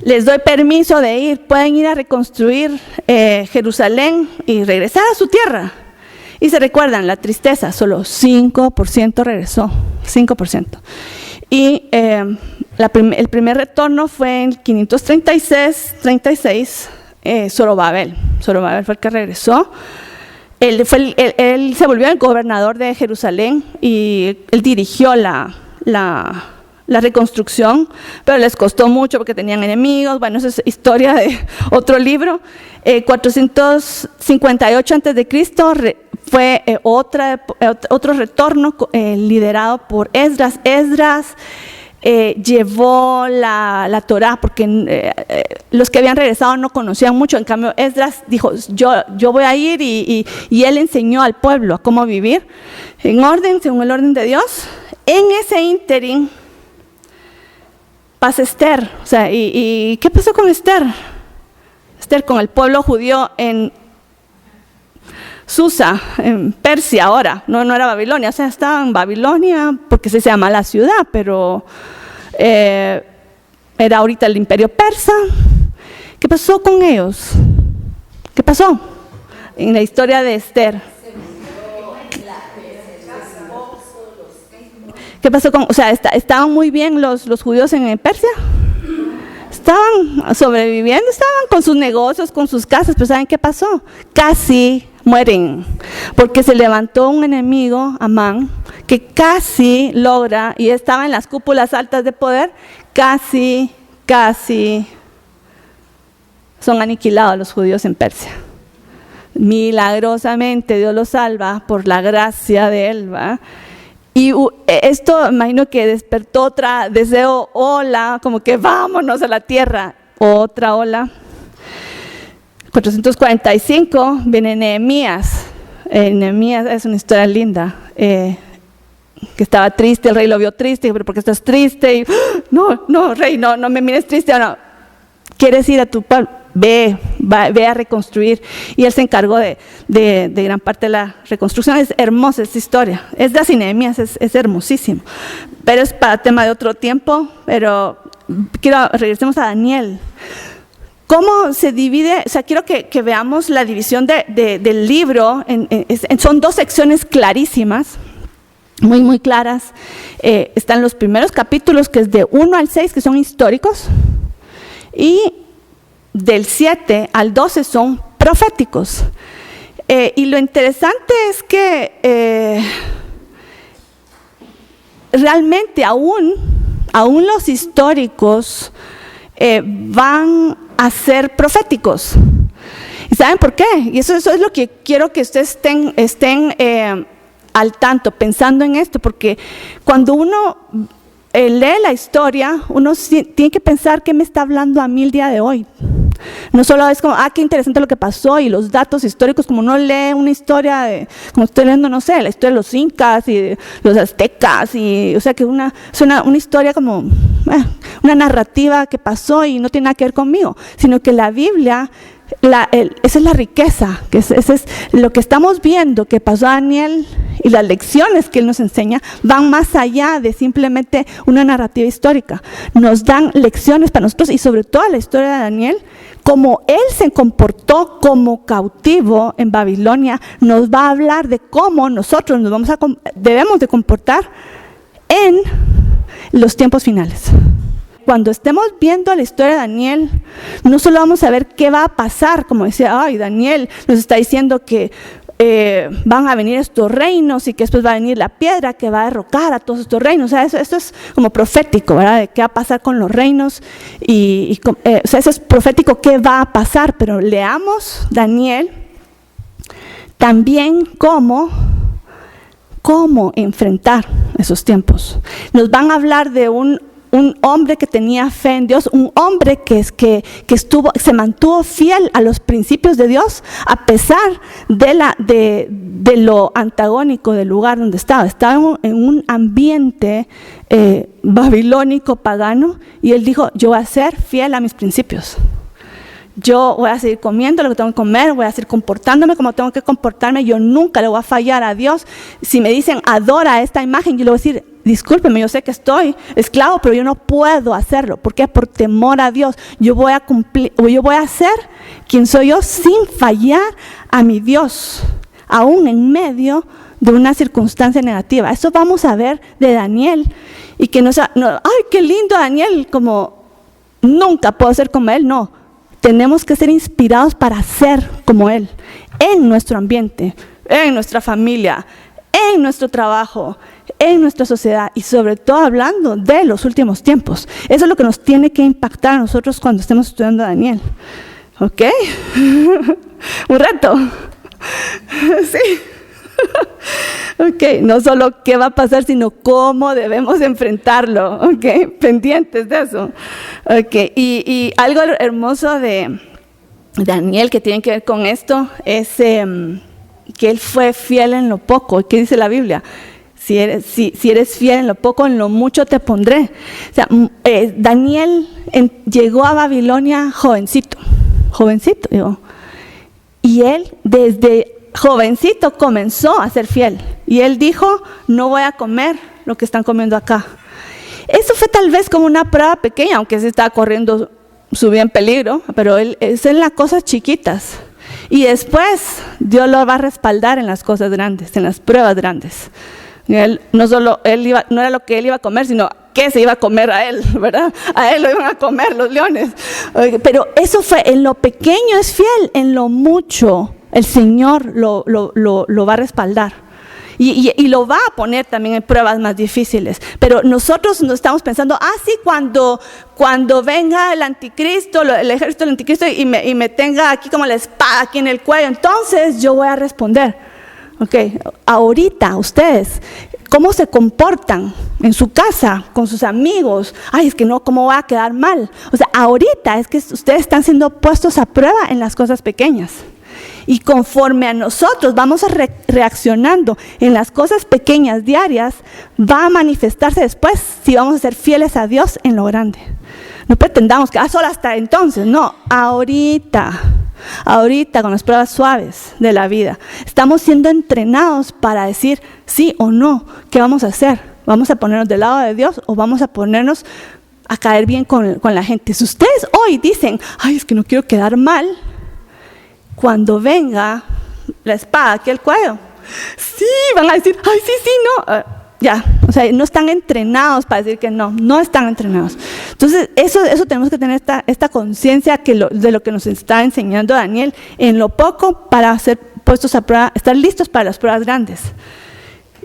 Les doy permiso de ir, pueden ir a reconstruir Jerusalén y regresar a su tierra. Y se recuerdan, la tristeza, solo 5% regresó, 5%. Y el primer retorno fue en 536, Zorobabel. Zorobabel fue el que regresó. Él se volvió el gobernador de Jerusalén y él dirigió la reconstrucción, pero les costó mucho porque tenían enemigos. Bueno, esa es historia de otro libro. 458 a.C. fue otro retorno liderado por Esdras. Esdras llevó la Torá, porque los que habían regresado no conocían mucho. En cambio, Esdras dijo, yo voy a ir, y él enseñó al pueblo a cómo vivir en orden, según el orden de Dios. En ese ínterin pasa Esther. O sea, ¿y qué pasó con Esther? Esther con el pueblo judío en Susa, en Persia ahora, no era Babilonia, o sea, estaba en Babilonia porque se llama la ciudad, pero era ahorita el imperio persa. ¿Qué pasó con ellos? ¿Qué pasó en la historia de Esther? ¿Qué pasó con, o sea, estaban muy bien los judíos en Persia? Estaban sobreviviendo, estaban con sus negocios, con sus casas, pero ¿saben qué pasó? Casi mueren, porque se levantó un enemigo, Amán, que casi logra, y estaba en las cúpulas altas de poder, casi son aniquilados los judíos en Persia. Milagrosamente Dios los salva por la gracia de él, ¿va? Y esto imagino que despertó otra ola, como que vámonos a la tierra, otra ola. 445 viene Nehemías. Nehemías es una historia linda, que estaba triste, el rey lo vio triste, dijo, pero ¿por qué estás triste? Y, no, rey, no me mires triste, no. ¿Quieres ir a tu pueblo? ve a reconstruir, y él se encargó de gran parte de la reconstrucción. Es hermosa esta historia, es de Nehemías, es hermosísimo, pero es para tema de otro tiempo. Pero regresemos a Daniel. ¿Cómo se divide? O sea, quiero que veamos la división del libro. Son 2 secciones clarísimas, muy, muy claras. Están los primeros capítulos, que es de 1 al 6, que son históricos, y del 7 al 12 son proféticos. Y lo interesante es que realmente aún los históricos van a ser proféticos. ¿Y saben por qué? Y eso es lo que quiero que ustedes estén al tanto, pensando en esto, porque cuando uno lee la historia, uno tiene que pensar qué me está hablando a mí el día de hoy. No solo es como, qué interesante lo que pasó y los datos históricos, como uno lee una historia, como estoy leyendo, no sé, la historia de los incas y de los aztecas, o sea que es una historia como una narrativa que pasó y no tiene nada que ver conmigo, sino que la Biblia, esa es la riqueza, ese es lo que estamos viendo que pasó a Daniel, y las lecciones que él nos enseña van más allá de simplemente una narrativa histórica. Nos dan lecciones para nosotros, y sobre todo la historia de Daniel, como él se comportó como cautivo en Babilonia, nos va a hablar de cómo nosotros debemos de comportar en los tiempos finales. Cuando estemos viendo la historia de Daniel, no solo vamos a ver qué va a pasar, como decía, Daniel nos está diciendo que van a venir estos reinos y que después va a venir la piedra que va a derrocar a todos estos reinos. O sea, esto es como profético, ¿verdad? De qué va a pasar con los reinos o sea, eso es profético, qué va a pasar. Pero leamos Daniel también cómo enfrentar esos tiempos. Nos van a hablar de un hombre que tenía fe en Dios, un hombre que se mantuvo fiel a los principios de Dios a pesar de lo antagónico del lugar donde estaba. Estaba en un ambiente babilónico, pagano, y él dijo, yo voy a ser fiel a mis principios. Yo voy a seguir comiendo lo que tengo que comer, voy a seguir comportándome como tengo que comportarme, yo nunca le voy a fallar a Dios. Si me dicen, adora esta imagen, yo le voy a decir, discúlpeme, yo sé que estoy esclavo, pero yo no puedo hacerlo. ¿Por qué? Por temor a Dios. Yo voy a cumplir, yo voy a ser quien soy yo sin fallar a mi Dios, aún en medio de una circunstancia negativa. Eso vamos a ver de Daniel, y que ay, qué lindo Daniel, como nunca puedo ser como él. No. Tenemos que ser inspirados para ser como él, en nuestro ambiente, en nuestra familia, en nuestro trabajo, en nuestra sociedad, y sobre todo hablando de los últimos tiempos. Eso es lo que nos tiene que impactar a nosotros cuando estemos estudiando a Daniel. ¿Ok? Un reto. Sí. Ok, no solo qué va a pasar, sino cómo debemos enfrentarlo. Ok, pendientes de eso. Ok, y algo hermoso de Daniel que tiene que ver con esto es que él fue fiel en lo poco. ¿Qué dice la Biblia? Si eres fiel en lo poco, en lo mucho te pondré. O sea, Daniel llegó a Babilonia jovencito, digo, y él desde jovencito comenzó a ser fiel, y él dijo, no voy a comer lo que están comiendo acá. Eso fue tal vez como una prueba pequeña, aunque se estaba corriendo su vida en peligro, pero es en las cosas chiquitas, y después Dios lo va a respaldar en las cosas grandes, en las pruebas grandes. Él, no era lo que él iba a comer, sino qué se iba a comer a él, ¿verdad? A él lo iban a comer los leones. Pero eso fue, en lo pequeño es fiel, en lo mucho el Señor lo va a respaldar. Y lo va a poner también en pruebas más difíciles. Pero nosotros no estamos pensando, sí, cuando venga el anticristo, el ejército del anticristo, y me tenga aquí como la espada aquí en el cuello, entonces yo voy a responder. Ok, ahorita ustedes, ¿cómo se comportan en su casa, con sus amigos? Es que no, ¿cómo va a quedar mal? O sea, ahorita es que ustedes están siendo puestos a prueba en las cosas pequeñas. Y conforme a nosotros vamos reaccionando en las cosas pequeñas diarias, va a manifestarse después si vamos a ser fieles a Dios en lo grande. No pretendamos que solo hasta entonces, no, ahorita con las pruebas suaves de la vida. Estamos siendo entrenados para decir sí o no, ¿qué vamos a hacer? ¿Vamos a ponernos del lado de Dios o vamos a ponernos a caer bien con la gente? Si ustedes hoy dicen, ay, es que no quiero quedar mal, cuando venga la espada aquí al cuello, sí, van a decir, ay, sí, no, ya, o sea, no están entrenados para decir que no están entrenados. Entonces, eso tenemos que tener esta conciencia de lo que nos está enseñando Daniel en lo poco para ser puestos a prueba, estar listos para las pruebas grandes.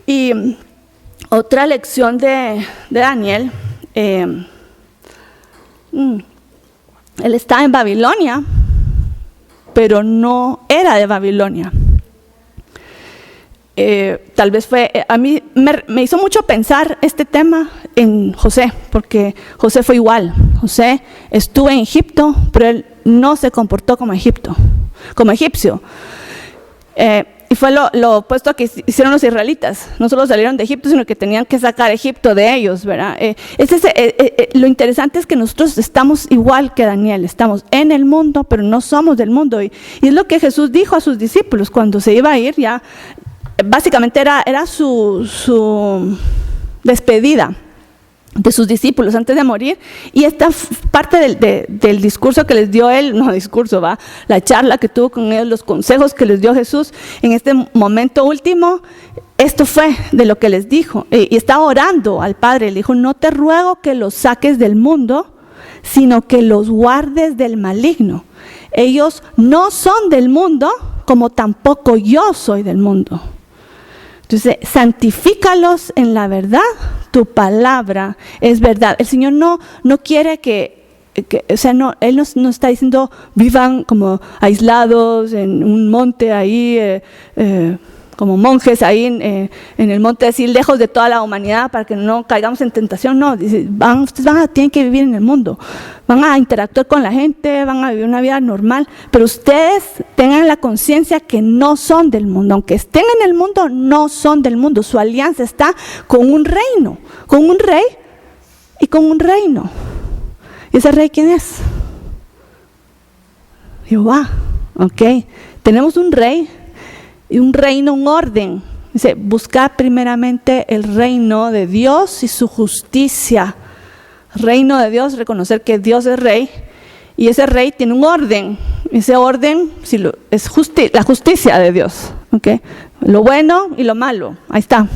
Y otra lección de Daniel, él estaba en Babilonia, pero no era de Babilonia. Tal vez a mí me hizo mucho pensar este tema en José, porque José fue igual. José estuvo en Egipto, pero él no se comportó como egipcio. Y fue lo opuesto a que hicieron los israelitas. No solo salieron de Egipto, sino que tenían que sacar Egipto de ellos, ¿verdad? Lo interesante es que nosotros estamos igual que Daniel, estamos en el mundo, pero no somos del mundo. Y es lo que Jesús dijo a sus discípulos cuando se iba a ir, ya básicamente era su despedida de sus discípulos antes de morir, y esta parte del discurso que les dio él, la charla que tuvo con ellos, los consejos que les dio Jesús en este momento último, esto fue de lo que les dijo, y estaba orando al Padre, le dijo, no te ruego que los saques del mundo, sino que los guardes del maligno. Ellos no son del mundo, como tampoco yo soy del mundo. Entonces, santifícalos en la verdad, tu palabra es verdad. El Señor no quiere Él no está diciendo vivan como aislados en un monte ahí, como monjes ahí en el monte, así lejos de toda la humanidad para que no caigamos en tentación. No, dice, ustedes tienen que vivir en el mundo, van a interactuar con la gente, van a vivir una vida normal, pero ustedes tengan la conciencia que no son del mundo. Aunque estén en el mundo, no son del mundo. Su alianza está con un reino, con un rey y con un reino. ¿Y ese rey quién es? Jehová. Ok, tenemos un rey y un reino, un orden. Dice, buscar primeramente el reino de Dios y su justicia. Reino de Dios, reconocer que Dios es rey, y ese rey tiene un orden. Ese orden es la justicia de Dios. ¿Okay? Lo bueno y lo malo, ahí está.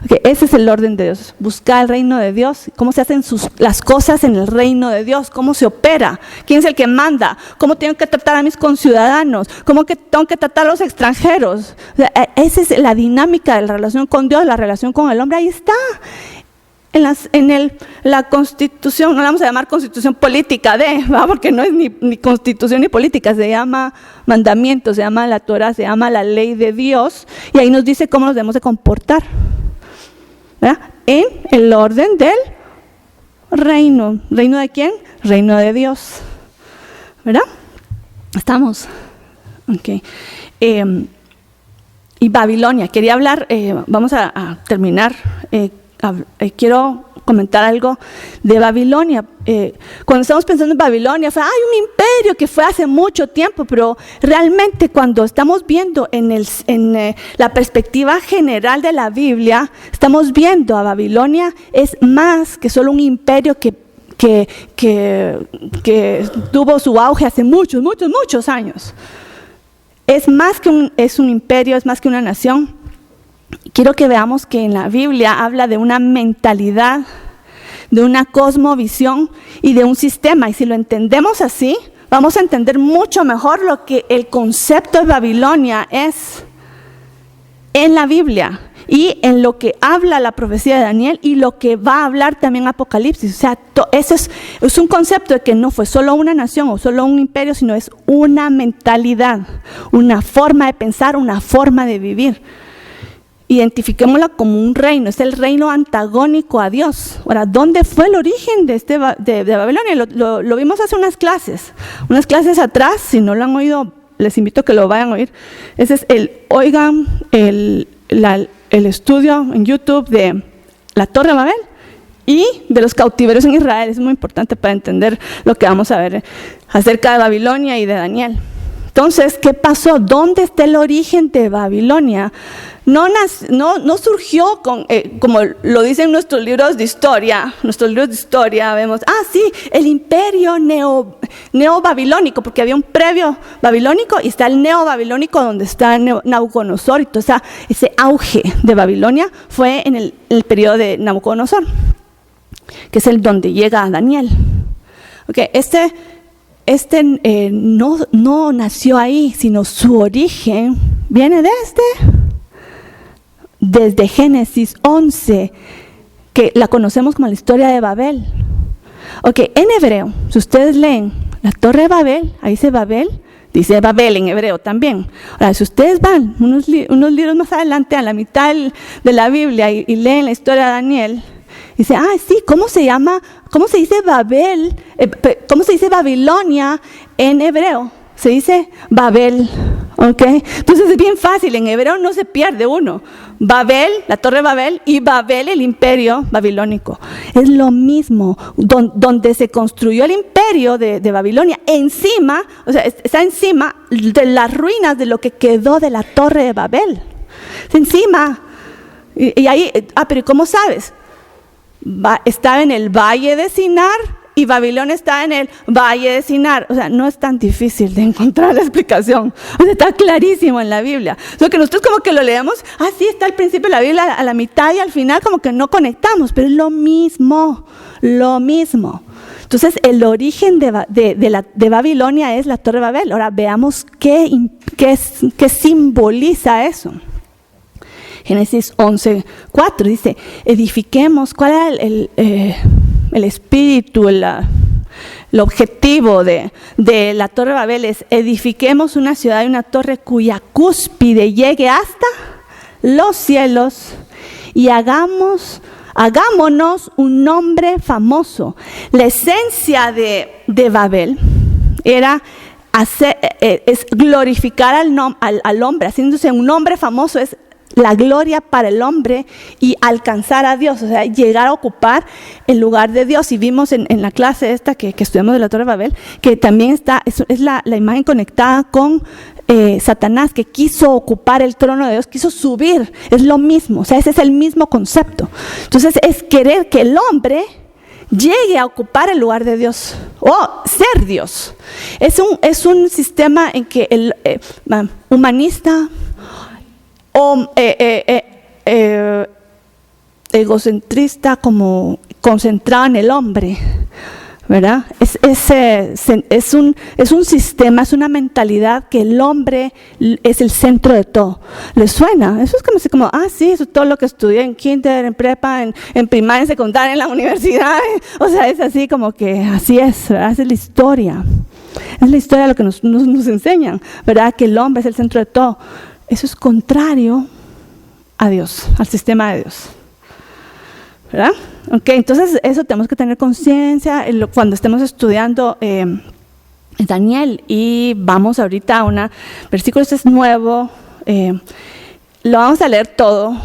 Okay, ese es el orden de Dios, buscar el reino de Dios, cómo se hacen las cosas en el reino de Dios, cómo se opera, quién es el que manda, cómo tengo que tratar a mis conciudadanos, cómo tengo que tratar a los extranjeros. O sea, esa es la dinámica de la relación con Dios, la relación con el hombre, ahí está. La constitución, no la vamos a llamar constitución política porque no es ni constitución ni política, se llama mandamiento, se llama la Torah, se llama la ley de Dios, y ahí nos dice cómo nos debemos de comportar, ¿verdad? En el orden del reino. ¿Reino de quién? Reino de Dios, ¿verdad? ¿Estamos? Ok. Y Babilonia, quería hablar, vamos a terminar, quiero comentar algo de Babilonia. Cuando estamos pensando en Babilonia, fue un imperio que fue hace mucho tiempo, pero realmente cuando estamos viendo en la perspectiva general de la Biblia, estamos viendo a Babilonia es más que solo un imperio que tuvo su auge hace muchos años. Es más que es un imperio, es más que una nación. Quiero que veamos que en la Biblia habla de una mentalidad, de una cosmovisión y de un sistema. Y si lo entendemos así, vamos a entender mucho mejor lo que el concepto de Babilonia es en la Biblia y en lo que habla la profecía de Daniel y lo que va a hablar también Apocalipsis. O sea, ese es un concepto de que no fue solo una nación o solo un imperio, sino es una mentalidad, una forma de pensar, una forma de vivir. Identifiquémosla como un reino, es el reino antagónico a Dios. Ahora, ¿dónde fue el origen de Babilonia? Lo vimos hace unas clases atrás. Si no lo han oído, les invito a que lo vayan a oír. Ese es el estudio en YouTube de la Torre de Babel y de los cautiverios en Israel. Es muy importante para entender lo que vamos a ver acerca de Babilonia y de Daniel. Entonces, ¿qué pasó? ¿Dónde está el origen de Babilonia? No surgió como lo dicen nuestros libros de historia. Nuestros libros de historia vemos, sí, el imperio neobabilónico, porque había un previo babilónico y está el neobabilónico donde está Nabucodonosor. Y todo ese auge de Babilonia fue en el periodo de Nabucodonosor, que es el donde llega Daniel. Okay, no nació ahí, sino su origen viene desde Génesis 11, que la conocemos como la historia de Babel. En hebreo, si ustedes leen la Torre de Babel, ahí dice Babel en hebreo también. Ahora, si ustedes van unos libros más adelante, a la mitad de la Biblia, y leen la historia de Daniel, dice, sí, ¿cómo se dice Babel? ¿Cómo se dice Babilonia en hebreo? Se dice Babel, Entonces es bien fácil, en hebreo no se pierde uno. Babel, la Torre de Babel, y Babel, el imperio babilónico. Es lo mismo, donde se construyó el imperio de Babilonia, está encima de las ruinas de lo que quedó de la Torre de Babel. Está encima. Y ahí, pero ¿cómo sabes? Estaba en el valle de Sinar y Babilonia está en el valle de Sinar. No es tan difícil de encontrar la explicación. Está clarísimo en la Biblia. Que nosotros como que lo leemos, sí, está al principio de la Biblia, a la mitad y al final como que no conectamos, pero es lo mismo. Entonces el origen de Babilonia es la Torre de Babel. Ahora veamos qué simboliza eso. Génesis 11:4 dice, edifiquemos. ¿Cuál era el espíritu, el objetivo de la Torre de Babel? Es edifiquemos una ciudad y una torre cuya cúspide llegue hasta los cielos y hagámonos un nombre famoso. La esencia de Babel era es glorificar al hombre, haciéndose un nombre famoso. Es la gloria para el hombre y alcanzar a Dios, llegar a ocupar el lugar de Dios. Y vimos en la clase esta que estudiamos de la Torre de Babel, que también es la imagen conectada con Satanás, que quiso ocupar el trono de Dios, quiso subir. Es lo mismo, ese es el mismo concepto. Entonces es querer que el hombre llegue a ocupar el lugar de Dios, ser Dios. Es un sistema en que el humanista egocentrista, como concentrado en el hombre, ¿verdad? Es un sistema, es una mentalidad que el hombre es el centro de todo. ¿Les suena? Eso es como sí, eso es todo lo que estudié en kinder, en prepa, en primaria, en secundaria, en la universidad. Es así como que así es, ¿verdad? Es la historia. Es la historia de lo que nos enseñan, ¿verdad? Que el hombre es el centro de todo. Eso es contrario a Dios, al sistema de Dios, ¿verdad? Entonces eso tenemos que tener conciencia cuando estemos estudiando Daniel. Y vamos ahorita a un versículo, este es nuevo, lo vamos a leer todo,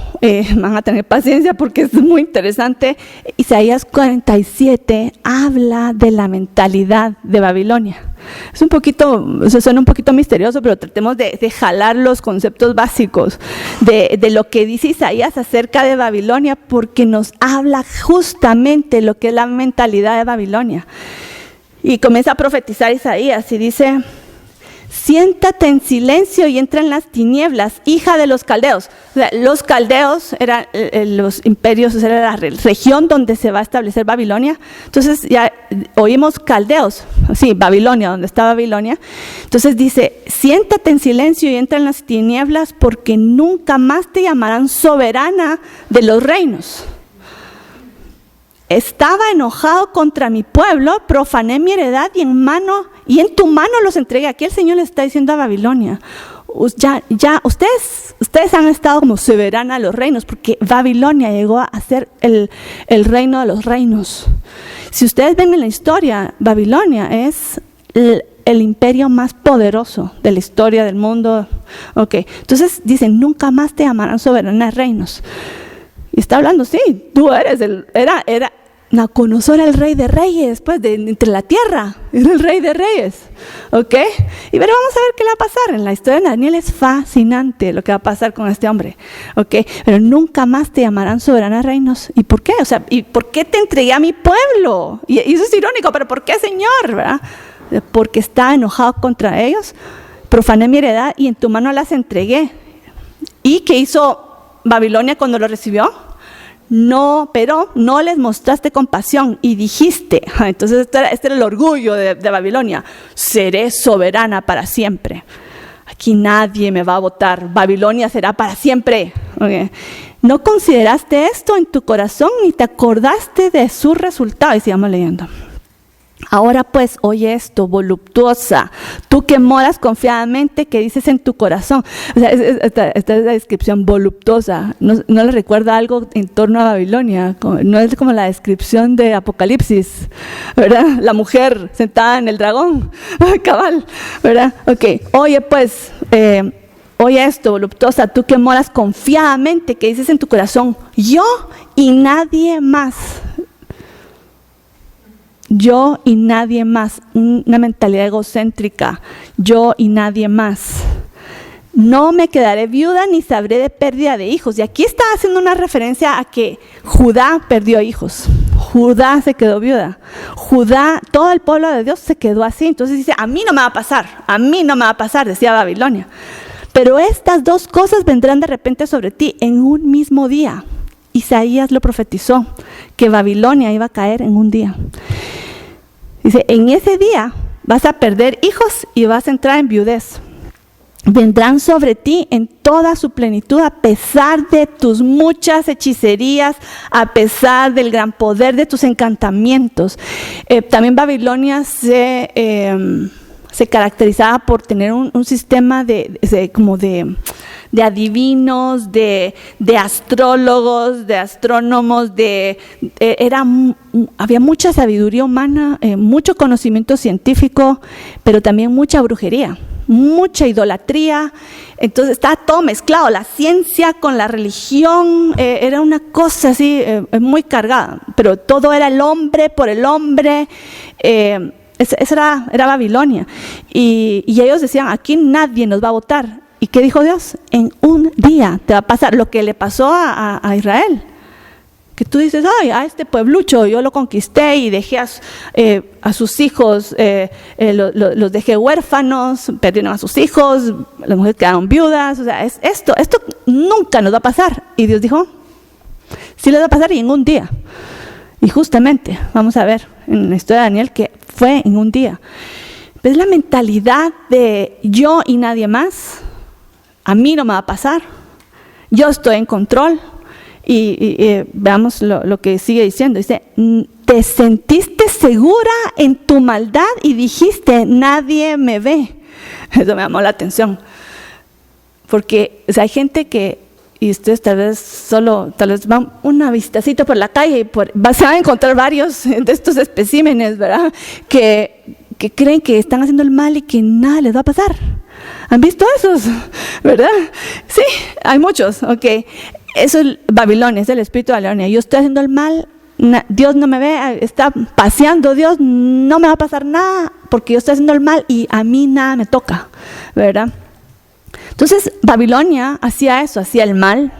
van a tener paciencia porque es muy interesante. Isaías 47 habla de la mentalidad de Babilonia. Suena un poquito misterioso, pero tratemos de jalar los conceptos básicos de lo que dice Isaías acerca de Babilonia, porque nos habla justamente lo que es la mentalidad de Babilonia. Y comienza a profetizar Isaías y dice: siéntate en silencio y entra en las tinieblas, hija de los caldeos. Los caldeos eran los imperios, era la región donde se va a establecer Babilonia. Entonces ya oímos caldeos, sí, Babilonia, donde está Babilonia. Entonces dice: siéntate en silencio y entra en las tinieblas, porque nunca más te llamarán soberana de los reinos. Estaba enojado contra mi pueblo, profané mi heredad y en tu mano los entregué. Aquí el Señor le está diciendo a Babilonia: ya ustedes han estado como soberana de los reinos, porque Babilonia llegó a ser el reino de los reinos. Si ustedes ven en la historia, Babilonia es el imperio más poderoso de la historia del mundo. Entonces dicen: nunca más te llamarán soberana de reinos. Y está hablando, sí, tú eres Nabucodonosor era el rey de reyes, pues, entre la tierra, era el rey de reyes, ¿ok? Y pero vamos a ver qué le va a pasar. En la historia de Daniel es fascinante lo que va a pasar con este hombre, ¿ok? Pero nunca más te llamarán soberana reinos. ¿Y por qué? O sea, ¿y por qué te entregué a mi pueblo? Y eso es irónico, pero ¿por qué, Señor? ¿Verdad? Porque estaba enojado contra ellos, profané mi heredad y en tu mano las entregué. ¿Y qué hizo Babilonia cuando lo recibió? No, pero no les mostraste compasión y dijiste, entonces este era el orgullo de Babilonia, seré soberana para siempre. Aquí nadie me va a votar, Babilonia será para siempre. Okay. No consideraste esto en tu corazón ni te acordaste de su resultado. Y sigamos leyendo. Ahora pues, oye esto, voluptuosa, tú que moras confiadamente, que dices en tu corazón. O sea, esta es la descripción voluptuosa. ¿No le recuerda algo en torno a Babilonia? No es como la descripción de Apocalipsis, ¿verdad? La mujer sentada en el dragón, cabal, ¿verdad? Ok, oye pues, oye esto, voluptuosa, tú que moras confiadamente, que dices en tu corazón, yo y nadie más. Yo y nadie más, una mentalidad egocéntrica, yo y nadie más. No me quedaré viuda ni sabré de pérdida de hijos. Y aquí está haciendo una referencia a que Judá perdió hijos. Judá se quedó viuda. Judá, todo el pueblo de Dios se quedó así. Entonces dice, a mí no me va a pasar, decía Babilonia. Pero estas dos cosas vendrán de repente sobre ti en un mismo día. Isaías lo profetizó, que Babilonia iba a caer en un día. Dice, en ese día vas a perder hijos y vas a entrar en viudez. Vendrán sobre ti en toda su plenitud, a pesar de tus muchas hechicerías, a pesar del gran poder de tus encantamientos. También Babilonia se caracterizaba por tener un sistema de adivinos, de astrólogos, de astrónomos, había mucha sabiduría humana, mucho conocimiento científico, pero también mucha brujería, mucha idolatría. Entonces estaba todo mezclado, la ciencia con la religión, era una cosa así muy cargada, pero todo era el hombre por el hombre. Esa era Babilonia. Y ellos decían, aquí nadie nos va a votar. ¿Y qué dijo Dios? En un día te va a pasar lo que le pasó a Israel. Que tú dices, ay, a este pueblucho yo lo conquisté y dejé a sus hijos, los dejé huérfanos, perdieron a sus hijos, las mujeres quedaron viudas. O sea, esto nunca nos va a pasar. Y Dios dijo, sí les va a pasar y en un día. Y justamente, vamos a ver en la historia de Daniel que fue en un día. ¿Ves la mentalidad de yo y nadie más? A mí no me va a pasar, yo estoy en control. Y veamos lo que sigue diciendo. Dice, te sentiste segura en tu maldad y dijiste, nadie me ve. Eso me llamó la atención. Porque o sea, hay gente que, y ustedes tal vez van una visitacita por la calle y se van a encontrar varios de estos especímenes, ¿verdad? Que creen que están haciendo el mal y que nada les va a pasar. ¿Han visto esos? ¿Verdad? Sí, hay muchos, ok. Eso es Babilonia, es el espíritu de Babilonia. Yo estoy haciendo el mal, Dios no me ve, está paseando Dios, no me va a pasar nada porque yo estoy haciendo el mal y a mí nada me toca, ¿verdad? Entonces Babilonia hacía eso, hacía el mal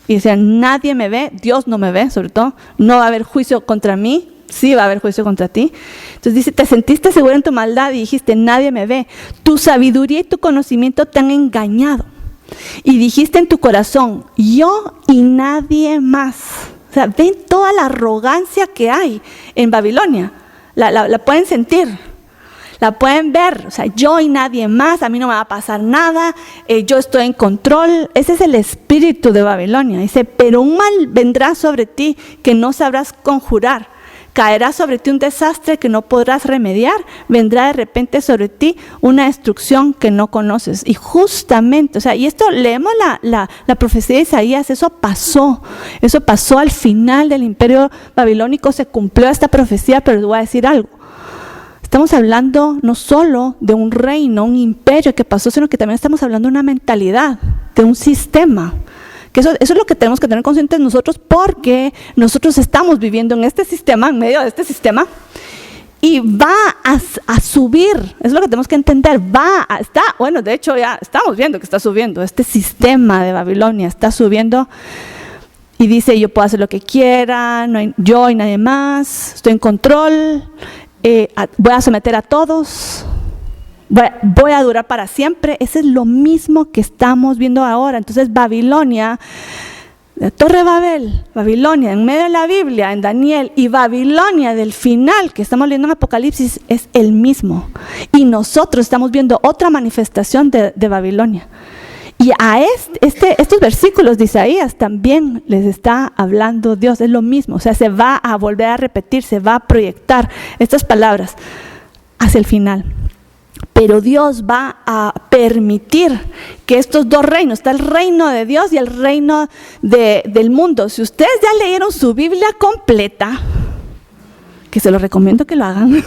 y decía, nadie me ve, Dios no me ve, sobre todo, no va a haber juicio contra mí. Sí va a haber juicio contra ti. Entonces dice, te sentiste seguro en tu maldad y dijiste, nadie me ve. Tu sabiduría y tu conocimiento te han engañado. Y dijiste en tu corazón, yo y nadie más. O sea, ven toda la arrogancia que hay en Babilonia. La pueden sentir, la pueden ver. O sea, yo y nadie más, a mí no me va a pasar nada, yo estoy en control. Ese es el espíritu de Babilonia. Dice, pero un mal vendrá sobre ti que no sabrás conjurar. Caerá sobre ti un desastre que no podrás remediar, vendrá de repente sobre ti una destrucción que no conoces. Y justamente, o sea, y esto leemos la profecía de Isaías, eso pasó al final del imperio babilónico, se cumplió esta profecía, pero les voy a decir algo. Estamos hablando no solo de un reino, un imperio que pasó, sino que también estamos hablando de una mentalidad, de un sistema Que eso es lo que tenemos que tener conscientes nosotros, porque nosotros estamos viviendo en este sistema, en medio de este sistema, y va a subir, es lo que tenemos que entender, de hecho ya estamos viendo que está subiendo, este sistema de Babilonia está subiendo y dice, yo puedo hacer lo que quiera, no hay yo y nadie más, estoy en control, voy a someter a todos, voy a durar para siempre. Eso es lo mismo que estamos viendo ahora. Entonces Babilonia, la Torre de Babel, Babilonia en medio de la Biblia, en Daniel, y Babilonia del final que estamos leyendo en Apocalipsis es el mismo. Y nosotros estamos viendo otra manifestación de Babilonia. Y a estos versículos de Isaías también les está hablando Dios, es lo mismo. O sea, se va a volver a repetir, se va a proyectar estas palabras hacia el final. Pero Dios va a permitir que estos dos reinos, está el reino de Dios y el reino del mundo. Si ustedes ya leyeron su Biblia completa, que se los recomiendo que lo hagan,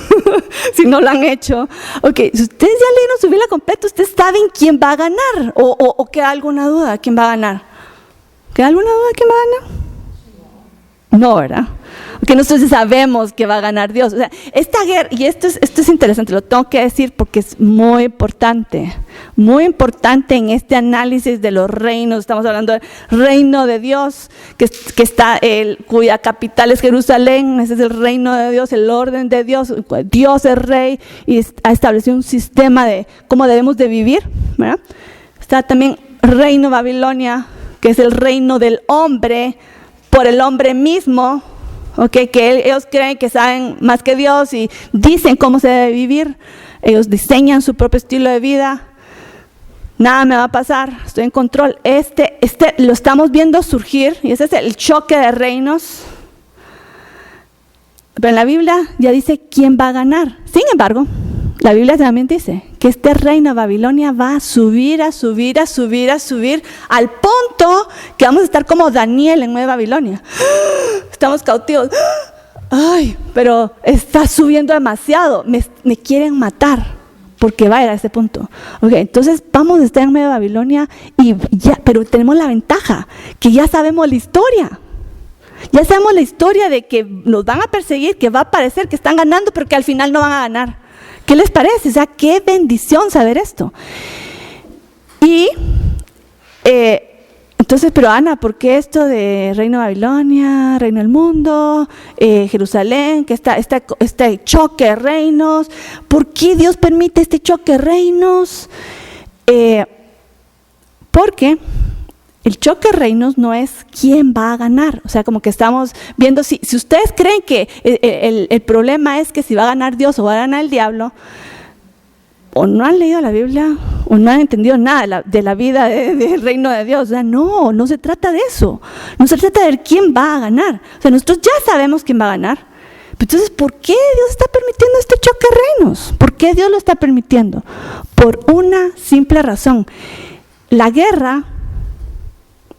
si no lo han hecho. Ok, si ustedes ya leyeron su Biblia completa, ustedes saben quién va a ganar. ¿O queda alguna duda quién va a ganar? ¿Queda alguna duda quién va a ganar? No, ¿verdad? Porque nosotros sabemos que va a ganar Dios. O sea, esta guerra, y esto es interesante, lo tengo que decir porque es muy importante en este análisis de los reinos. Estamos hablando del reino de Dios, que está cuya capital es Jerusalén. Ese es el reino de Dios, el orden de Dios. Dios es rey y ha establecido un sistema de cómo debemos de vivir, ¿verdad? Está también reino Babilonia, que es el reino del hombre, por el hombre mismo, okay, que ellos creen que saben más que Dios y dicen cómo se debe vivir. Ellos diseñan su propio estilo de vida. Nada me va a pasar, estoy en control. Lo estamos viendo surgir, y ese es el choque de reinos. Pero en la Biblia ya dice quién va a ganar. Sin embargo, la Biblia también dice que este reino de Babilonia va a subir, a subir, a subir, a subir, al punto que vamos a estar como Daniel en medio de Babilonia. Estamos cautivos. Ay, pero está subiendo demasiado. Me quieren matar porque va a ir a ese punto. Okay, entonces vamos a estar en medio de Babilonia pero tenemos la ventaja que ya sabemos la historia. Ya sabemos la historia de que nos van a perseguir, que va a parecer que están ganando, pero que al final no van a ganar. ¿Qué les parece? O sea, qué bendición saber esto. Y entonces, pero Ana, ¿por qué esto de reino de Babilonia, reino del mundo, Jerusalén, que este choque de reinos? ¿Por qué Dios permite este choque de reinos? Porque el choque de reinos no es quién va a ganar. O sea, como que estamos viendo, si ustedes creen que el problema es que si va a ganar Dios o va a ganar el diablo, o no han leído la Biblia, o no han entendido nada de la vida del reino de Dios. O sea, no se trata de eso. No se trata de ver quién va a ganar. O sea, nosotros ya sabemos quién va a ganar. Entonces, ¿por qué Dios está permitiendo este choque de reinos? ¿Por qué Dios lo está permitiendo? Por una simple razón. La guerra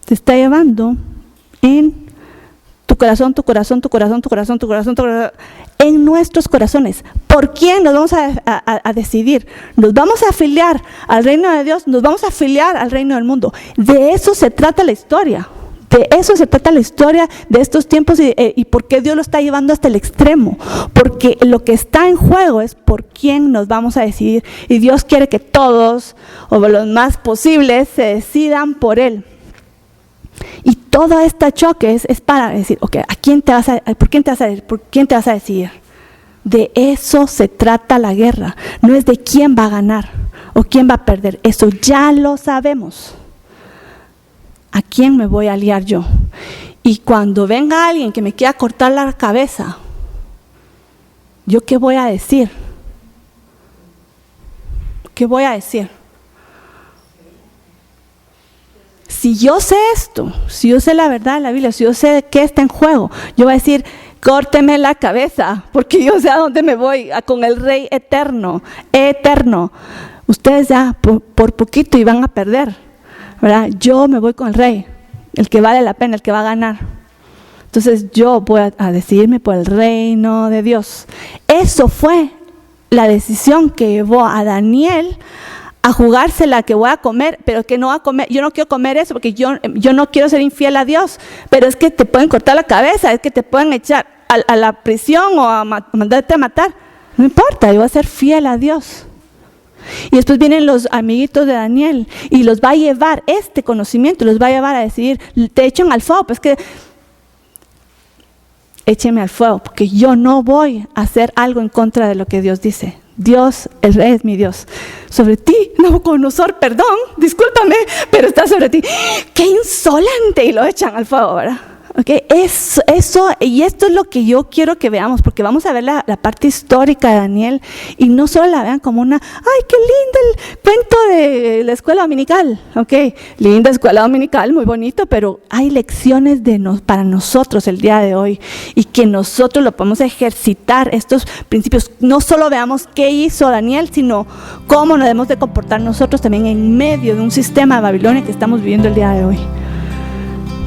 te está llevando en tu corazón, en nuestros corazones. ¿Por quién nos vamos a decidir? ¿Nos vamos a afiliar al reino de Dios? ¿Nos vamos a afiliar al reino del mundo? De eso se trata la historia. De eso se trata la historia de estos tiempos y por qué Dios lo está llevando hasta el extremo. Porque lo que está en juego es por quién nos vamos a decidir. Y Dios quiere que todos, o los más posibles, se decidan por Él. Y todo este choque es para decir, ok, ¿por quién te vas a decidir? De eso se trata la guerra. No es de quién va a ganar o quién va a perder. Eso ya lo sabemos. ¿A quién me voy a aliar yo? Y cuando venga alguien que me quiera cortar la cabeza, ¿yo qué voy a decir? ¿Qué voy a decir? Si yo sé esto, si yo sé la verdad de la Biblia, si yo sé qué está en juego, yo voy a decir, córteme la cabeza, porque yo sé a dónde me voy, con el Rey eterno. Ustedes ya por poquito y van a perder, ¿verdad? Yo me voy con el Rey, el que vale la pena, el que va a ganar. Entonces yo voy a decidirme por el reino de Dios. Eso fue la decisión que llevó a Daniel a jugársela que voy a comer, pero que no va a comer, yo no quiero comer eso porque yo no quiero ser infiel a Dios, pero es que te pueden cortar la cabeza, es que te pueden echar a la prisión o a mandarte a matar. No importa, yo voy a ser fiel a Dios. Y después vienen los amiguitos de Daniel y los va a llevar, este conocimiento los va a llevar a decidir, te echan al fuego, pues que écheme al fuego, porque yo no voy a hacer algo en contra de lo que Dios dice. Dios, el rey es mi Dios. Sobre ti, Nabucodonosor, perdón, discúlpame, pero está sobre ti. ¡Qué insolente! Y lo echan al fuego, ¿verdad? Okay, eso, y esto es lo que yo quiero que veamos, porque vamos a ver la parte histórica de Daniel y no solo la vean como una, ¡ay, qué lindo el cuento de la escuela dominical! Ok, linda escuela dominical, muy bonito, pero hay lecciones para nosotros el día de hoy y que nosotros lo podemos ejercitar, estos principios. No solo veamos qué hizo Daniel, sino cómo nos debemos de comportar nosotros también en medio de un sistema de Babilonia que estamos viviendo el día de hoy.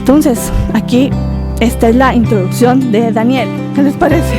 Entonces, aquí esta es la introducción de Daniel. ¿Qué les parece?